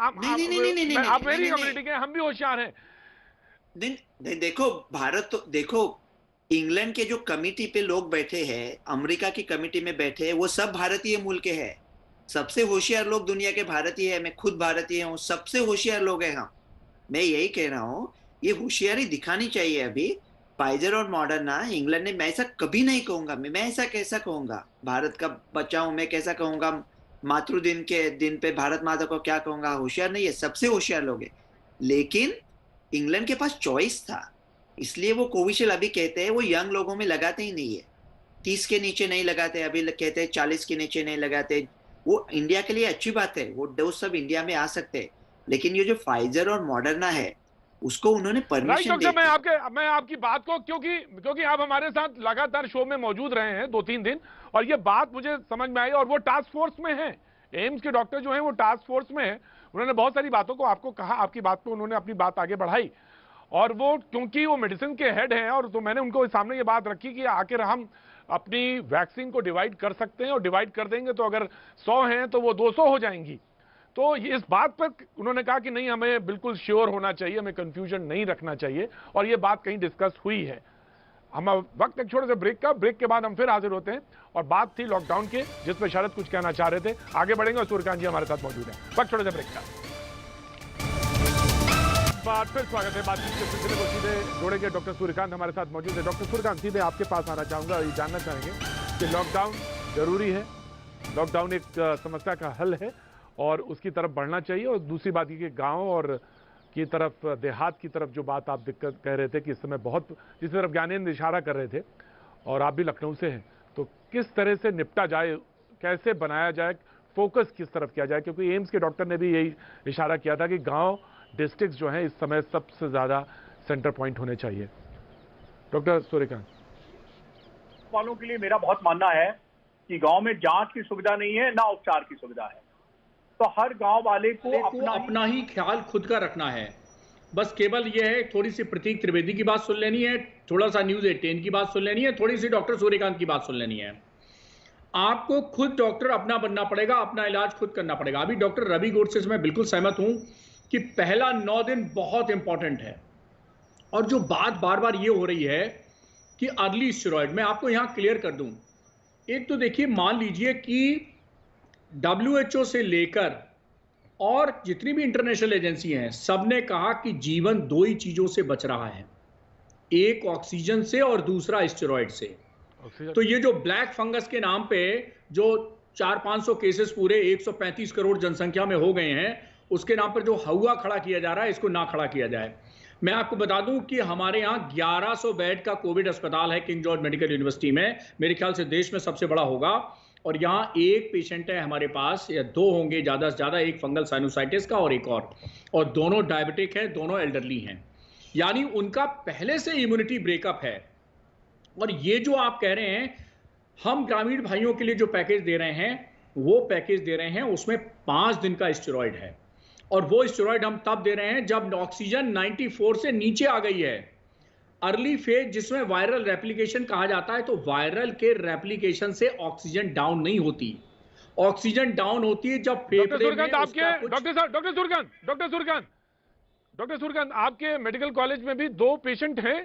मेरी कम्युनिटी के, हम भी होशियार हैं। देखो, भारत तो देखो, इंग्लैंड के जो कमिटी पे लोग बैठे हैं, अमेरिका की कमिटी में बैठे हैं, वो सब भारतीय मूल के हैं। सबसे होशियार लोग दुनिया के भारतीय है। मैं खुद भारतीय हूँ, सबसे होशियार लोग हैं हम। मैं यही कह रहा हूँ, ये होशियारी दिखानी चाहिए अभी। फाइजर और मॉडर्ना इंग्लैंड ने, मैं ऐसा कभी नहीं कहूंगा, मैं ऐसा कैसा कहूंगा, भारत का बच्चा हूं, मैं कैसा कहूंगा मातृ दिन के दिन पे भारत माता को क्या कहूंगा? होशियार नहीं है, सबसे होशियार लोग हैं। लेकिन इंग्लैंड के पास चॉइस था, इसलिए वो कोविशील्ड अभी कहते हैं वो यंग लोगों में लगाते ही नहीं है, 30 के नीचे नहीं लगाते, अभी कहते हैं 40 के नीचे नहीं लगाते। वो इंडिया के लिए अच्छी बात है, वो डोज सब इंडिया में आ सकते हैं, लेकिन ये जो फाइजर और मॉडर्ना है उसको उन्होंने परमिशन दी। मैं आपकी बात को, क्योंकि आप हमारे साथ लगातार शो में मौजूद रहे हैं 2-3 दिन, और ये बात मुझे समझ में आई, और वो टास्क फोर्स में है, एम्स के डॉक्टर जो हैं वो टास्क फोर्स में है। उन्होंने बहुत सारी बातों को आपको कहा, आपकी बात को उन्होंने अपनी बात आगे बढ़ाई, और वो क्योंकि वो मेडिसिन के हेड हैं, और तो मैंने उनको सामने ये बात रखी कि आखिर हम अपनी वैक्सीन को डिवाइड कर सकते हैं, और डिवाइड कर देंगे तो अगर 100 हैं तो वो 200 हो जाएंगी। तो इस बात पर उन्होंने कहा कि नहीं, हमें बिल्कुल श्योर होना चाहिए, हमें कंफ्यूजन नहीं रखना चाहिए, और ये बात कहीं डिस्कस हुई है। हम वक्त एक छोटे से ब्रेक के बाद हम फिर हाजिर होते हैं, और बात थी लॉकडाउन के, जिसमें शरद कुछ कहना चाह रहे थे। आगे बढ़ेंगे और सूर्यकांत जी हमारे साथ मौजूद हैं। वक्त छोटे से ब्रेक का, फिर स्वागत है। बातचीत के सिलसिले को सीधे जोड़ेंगे, डॉक्टर सूर्यकांत हमारे साथ मौजूद है। डॉक्टर सूर्यकांत, सीधे आपके पास आना चाहूंगा, ये जानना चाहेंगे कि लॉकडाउन जरूरी है, लॉकडाउन एक समस्या का हल है और उसकी तरफ बढ़ना चाहिए, और दूसरी बात ये कि गांव और की तरफ, देहात की तरफ जो बात आप दिक्कत कह रहे थे कि इस समय बहुत, जिस तरफ ज्ञानेंद्र इशारा कर रहे थे, और आप भी लखनऊ से हैं, तो किस तरह से निपटा जाए, कैसे बनाया जाए, फोकस किस तरफ किया जाए? क्योंकि एम्स के डॉक्टर ने भी यही इशारा किया था कि गांव डिस्ट्रिक्ट जो हैं इस समय सबसे ज्यादा सेंटर पॉइंट होने चाहिए। डॉक्टर सूर्यकांत वालों के लिए मेरा बहुत मानना है कि गांव में जांच की सुविधा नहीं है, ना उपचार की सुविधा है, तो हर गांव वाले को अपना ही ख्याल खुद का रखना है। बस केवल यह है, थोड़ी सी प्रतीक त्रिवेदी की बात सुन लेनी है, थोड़ा सा न्यूज़ 18 की बात सुन लेनी है, थोड़ी सी डॉक्टर सूर्यकांत की बात सुन लेनी है। आपको खुद डॉक्टर अपना बनना पड़ेगा, अपना इलाज खुद करना पड़ेगा। अभी डॉक्टर रवि गोडसे से मैं बिल्कुल सहमत हूं कि पहला 9 दिन बहुत इंपॉर्टेंट है, और जो बात बार बार ये हो रही है कि अर्ली स्टेरॉइड, मैं आपको यहां क्लियर कर दूं। एक तो देखिए, मान लीजिए कि WHO से लेकर और जितनी भी इंटरनेशनल एजेंसी हैं, सबने कहा कि जीवन 2 ही चीजों से बच रहा है, एक ऑक्सीजन से और दूसरा स्टेरॉइड से। तो ये जो ब्लैक फंगस के नाम पे जो 400-500 केसेस पूरे 135 करोड़ जनसंख्या में हो गए हैं, उसके नाम पर जो हवा खड़ा किया जा रहा है, इसको ना खड़ा किया जाए। मैं आपको बता दूं कि हमारे यहाँ 1100 बेड का कोविड अस्पताल है किंग जॉर्ज मेडिकल यूनिवर्सिटी में, मेरे ख्याल से देश में सबसे बड़ा होगा। और यहाँ एक पेशेंट है हमारे पास, या दो होंगे ज़्यादा से ज़्यादा, एक फंगल साइनोसाइटिस का और एक और दोनों डायबिटिक हैं, दोनों एल्डरली हैं, यानी उनका पहले से इम्यूनिटी ब्रेकअप है। और ये जो आप कह रहे हैं हम ग्रामीण भाइयों के लिए जो पैकेज दे रहे हैं, वो पैकेज दे रहे हैं उसमें 5 दिन का स्टेरॉइड है, और वो स्टेरॉइड हम तब दे रहे हैं जब ऑक्सीजन 94 से नीचे आ गई है। अर्ली फेज जिसमें वायरल रेप्लिकेशन कहा जाता है, तो वायरल के रेप्लिकेशन से ऑक्सीजन डाउन नहीं होती, ऑक्सीजन डाउन होती है जब फेफड़े में डॉक्टर सुरकांत, आपके मेडिकल कॉलेज में भी 2 पेशेंट हैं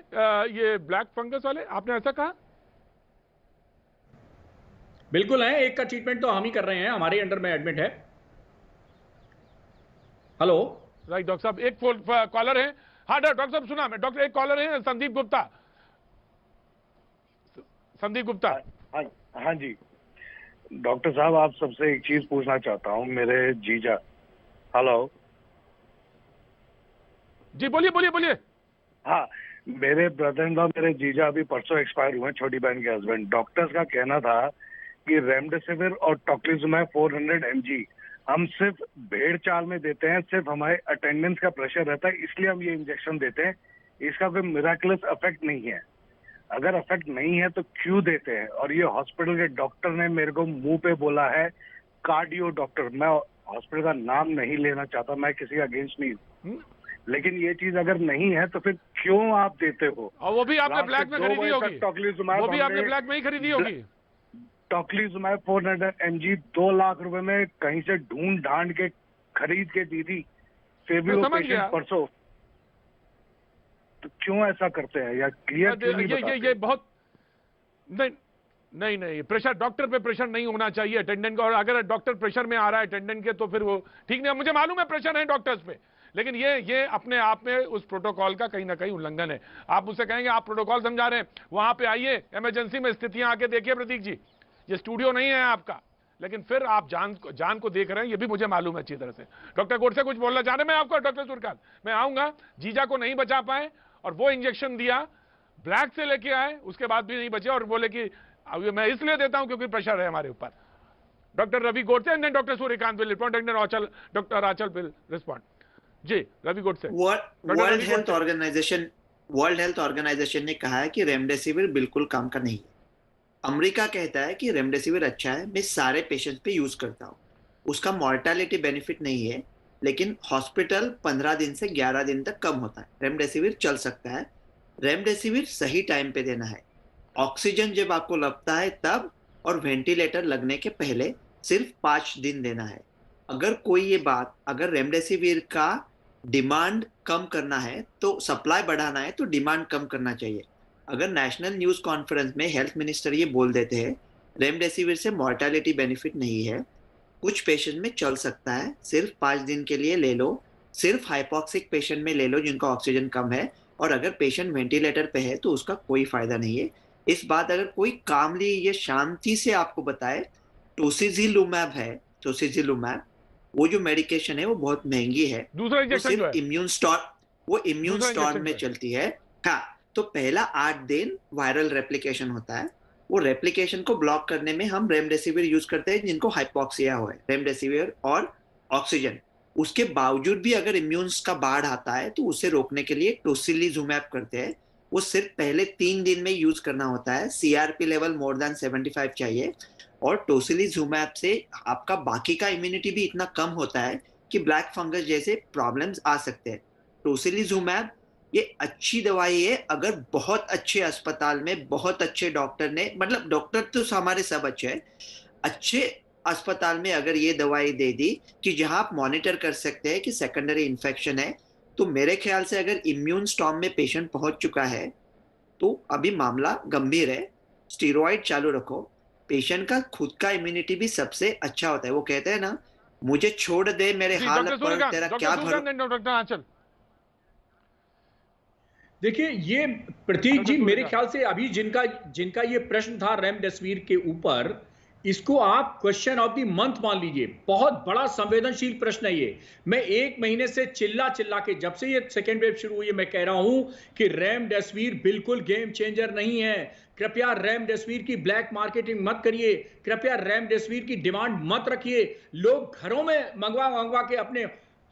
ये ब्लैक फंगस वाले, आपने ऐसा कहा? बिल्कुल है, एक का ट्रीटमेंट तो हम ही कर रहे हैं, हमारे अंडर में एडमिट है। हेलो, राइट डॉक्टर साहब, एक कॉलर है। हाँ डॉक्टर साहब सुना मैं, डॉक्टर एक कॉलर है संदीप गुप्ता। हाँ जी डॉक्टर साहब, आप सबसे एक चीज पूछना चाहता हूँ। मेरे जीजा, हेलो जी, बोलिए। हाँ, मेरे ब्रदर इन लॉ, मेरे जीजा अभी परसों एक्सपायर हुए, छोटी बहन के हस्बैंड। डॉक्टर्स का कहना था कि रेमडेसिविर और टोक्लिजुमैब 400 mg हम सिर्फ भेड़ चाल में देते हैं, सिर्फ हमारे अटेंडेंस का प्रेशर रहता है, इसलिए हम ये इंजेक्शन देते हैं। इसका कोई मिराकुलस इफेक्ट नहीं है। अगर इफेक्ट नहीं है तो क्यों देते हैं? और ये हॉस्पिटल के डॉक्टर ने मेरे को मुंह पे बोला है, कार्डियो डॉक्टर, मैं हॉस्पिटल का नाम नहीं लेना चाहता, मैं किसी का अगेंस्ट नहीं हूँ, लेकिन ये चीज अगर नहीं है तो फिर क्यों आप देते हो? और वो भी आपने ब्लैक में खरीदी होगी, वो भी आपने ब्लैक में ही खरीदी होगी। टोक्लिजुमैब 400 mg 2 लाख रुपए में कहीं से ढूंढ ढांड के खरीद के दी थी, फिर भी वो पेशेंट परसों। तो क्यों ऐसा करते हैं? या क्लियर क्यों नहीं बताते? ये बहुत नहीं, प्रेशर, डॉक्टर पे प्रेशर नहीं होना चाहिए अटेंडेंट का। और अगर डॉक्टर प्रेशर में आ रहा है अटेंडेंट के, तो फिर वो ठीक नहीं है। मुझे मालूम है प्रेशर है डॉक्टर्स पे, लेकिन ये अपने आप में उस प्रोटोकॉल का कहीं ना कहीं उल्लंघन है। आप मुझसे कहेंगे आप प्रोटोकॉल समझा रहे हैं, वहां पे आइए, इमरजेंसी में स्थितियां आके देखिए प्रतीक जी, ये स्टूडियो नहीं है आपका, लेकिन फिर आप जान को देख रहे हैं, ये भी मुझे मालूम है अच्छी तरह से। डॉक्टर गोडसे कुछ बोलना चाह रहे हैं? मैं आपको डॉक्टर सुरकांत, मैं आऊंगा, जीजा को नहीं बचा पाए और वो इंजेक्शन दिया, ब्लैक से लेके आए, उसके बाद भी नहीं बचे, और बोले कि मैं इसलिए देता हूं क्योंकि प्रेशर है हमारे ऊपर। Doctor Ravi Godse and doctor Suryakant will respond, doctor Aanchal will respond. जी Ravi Godse. World Health Organization ने कहा है कि रेमडेसिविर बिल्कुल काम का नहीं है। अमेरिका कहता है कि रेमडेसिविर अच्छा है, मैं सारे पेशेंट्स पे यूज करता हूँ, उसका मॉर्टेलिटी बेनिफिट नहीं है, लेकिन हॉस्पिटल 15 दिन से 11 दिन तक कम होता है। रेमडेसिविर चल सकता है। रेमडेसिविर सही टाइम पे देना है, ऑक्सीजन जब आपको लगता है तब, और वेंटिलेटर लगने के पहले सिर्फ 5 दिन देना है। अगर रेमडेसिविर का डिमांड कम करना है, तो सप्लाई बढ़ाना है, तो डिमांड कम करना चाहिए। अगर नेशनल न्यूज कॉन्फ्रेंस में हेल्थ मिनिस्टर ये बोल देते हैं रेमडेसिविर से मॉर्टेलिटी बेनिफिट नहीं है, कुछ पेशेंट में चल सकता है, सिर्फ 5 दिन के लिए ले लो, सिर्फ हाइपोक्सिक पेशेंट में ले लो जिनका ऑक्सीजन कम है, और अगर पेशेंट वेंटिलेटर पे है तो उसका कोई फायदा नहीं है। इस बात अगर कोई कामली ये शांति से आपको बताए, टोसिलिजुमैब है, टोसिलिजुमैब वो जो मेडिकेशन है वो बहुत महंगी है, दूसरा इंजेक्शन जो है इम्यून स्टॉर्म में चलती है। हाँ, तो पहला 8 दिन वायरल रेप्लिकेशन होता है, वो रेप्लिकेशन को ब्लॉक करने में हम रेमडेसिविर यूज करते हैं जिनको हाइपोक्सिया हो है, रेमडेसिविर और ऑक्सीजन। उसके बावजूद भी अगर इम्यून्स का बाढ़ आता है तो उसे रोकने के लिए टोसिलिजुमैब करते हैं। वो सिर्फ पहले 3 दिन में यूज करना होता है, सीआरपी लेवल मोर देन 75 चाहिए, और टोसिलिजुमैब से आपका बाकी का इम्यूनिटी भी इतना कम होता है कि ब्लैक फंगस जैसे प्रॉब्लम्स आ सकते हैं। टोसिलिजुमैब ये अच्छी दवाई है अगर बहुत अच्छे अस्पताल में बहुत अच्छे डॉक्टर ने, मतलब डॉक्टर तो हमारे सब अच्छे हैं, अच्छे अस्पताल में अगर ये दवाई दे दी कि जहां आप मॉनिटर कर सकते हैं कि सेकेंडरी इन्फेक्शन है, तो मेरे ख्याल से अगर इम्यून स्टॉर्म में पेशेंट पहुंच चुका है तो अभी मामला गंभीर है, स्टीरॉइड चालू रखो। पेशेंट का खुद का इम्यूनिटी भी सबसे अच्छा होता है। वो कहते हैं ना, मुझे छोड़ दे मेरे हाल पर, तेरा क्या भरोसा। देखिए, ये प्रतीक जी, मेरे ख्याल से अभी जिनका ये प्रश्न था रेमडेसिविर के ऊपर, इसको आप क्वेश्चन ऑफ द मंथ मान लीजिए। बहुत बड़ा संवेदनशील प्रश्न है ये। मैं 1 महीने से चिल्ला के, जब से ये सेकेंड वेव शुरू हुई है, मैं कह रहा हूं कि रेमडेसिविर बिल्कुल गेम चेंजर नहीं है। कृपया रेमडेसिविर की ब्लैक मार्केटिंग मत करिए, कृपया रेमडेसिविर की डिमांड मत रखिए। लोग घरों में मंगवा के अपने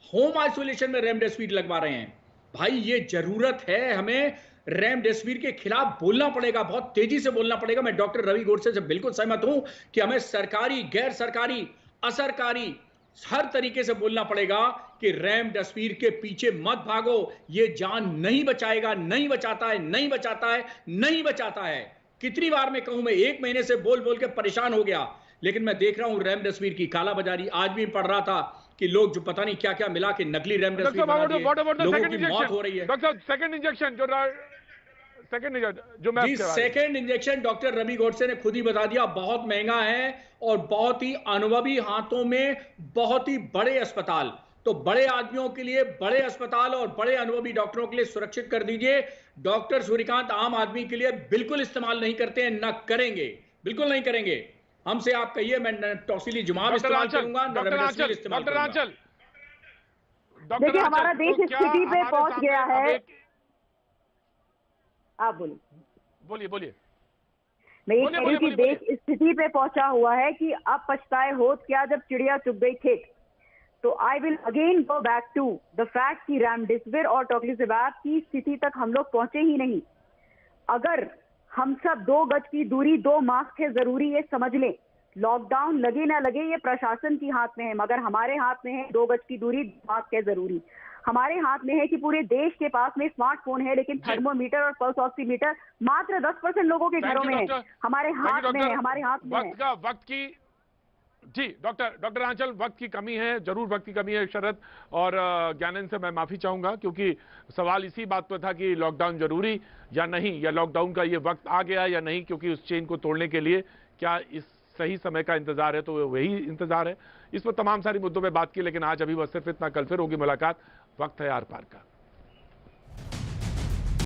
होम आइसोलेशन में रेमडेसिविर लगवा रहे हैं। भाई, ये जरूरत है, हमें रेमडेसिविर के खिलाफ बोलना पड़ेगा, बहुत तेजी से बोलना पड़ेगा। मैं डॉक्टर रवि गोडसे से बिल्कुल सहमत हूं कि हमें सरकारी, गैर सरकारी, असरकारी हर तरीके से बोलना पड़ेगा कि रेमडेसिविर के पीछे मत भागो। ये जान नहीं बचाएगा, नहीं बचाता है, नहीं बचाता है, नहीं बचाता है। कितनी बार मैं कहूं, मैं 1 महीने से बोल के परेशान हो गया, लेकिन मैं देख रहा हूं रेमडेसिविर की कालाबाजारी। आज भी पढ़ रहा था कि लोग जो पता नहीं क्या क्या मिला के नकली रेमडेसिविर बना दिए, लोगों की मौत हो रही है। डॉक्टर, सेकंड इंजेक्शन जो मैं second injection doctor Ravi Godse ने खुद ही बता दिया, बहुत महंगा है और बहुत ही अनुभवी हाथों में बहुत ही बड़े अस्पताल, तो बड़े आदमियों के लिए बड़े अस्पताल और बड़े अनुभवी डॉक्टरों के लिए सुरक्षित कर दीजिए। डॉक्टर सूर्यकांत आम आदमी के लिए बिल्कुल इस्तेमाल नहीं करते हैं, न करेंगे, बिल्कुल नहीं करेंगे। हमसे आप कहिए, मैं टॉसिलीजुमाब इस्तेमाल करूंगा, रेमडेसिविर इस्तेमाल करूंगा। देखिए, हमारा देश इस स्थिति पे पहुंच गया है। आप बोलिए। मैं ये कह रही हूँ कि देश इस स्थिति पे पहुंचा हुआ है कि अब पछताए होत क्या जब चिड़िया चुग गई खेत। तो I will again go back to the fact कि रेमडेसिविर और टोक्लिजुमैब की स्थिति तक हम लोग पहुंचे ही नहीं। अगर हम सब 2 गज की दूरी, 2 मास्क है जरूरी, ये समझ लें। लॉकडाउन लगे ना लगे ये प्रशासन के हाथ में है, मगर हमारे हाथ में है 2 गज की दूरी, मास्क है जरूरी। हमारे हाथ में है कि पूरे देश के पास में स्मार्टफोन है, लेकिन थर्मोमीटर और पल्स ऑक्सीमीटर मात्र 10% लोगों के घरों में है। हमारे हाथ में है, हमारे हाथ में है। वक्त की जी डॉक्टर आंचल, वक्त की कमी है, जरूर वक्त की कमी है। शरद और ज्ञानंद से मैं माफी चाहूंगा, क्योंकि सवाल इसी बात पर था कि लॉकडाउन जरूरी या नहीं, या लॉकडाउन का ये वक्त आ गया या नहीं, क्योंकि उस चेन को तोड़ने के लिए क्या इस सही समय का इंतजार है, तो वही इंतजार है। इस पर तमाम सारी मुद्दों पे बात की, लेकिन आज अभी बस सिर्फ इतना। कल फिर होगी मुलाकात। वक्त है आर पार का।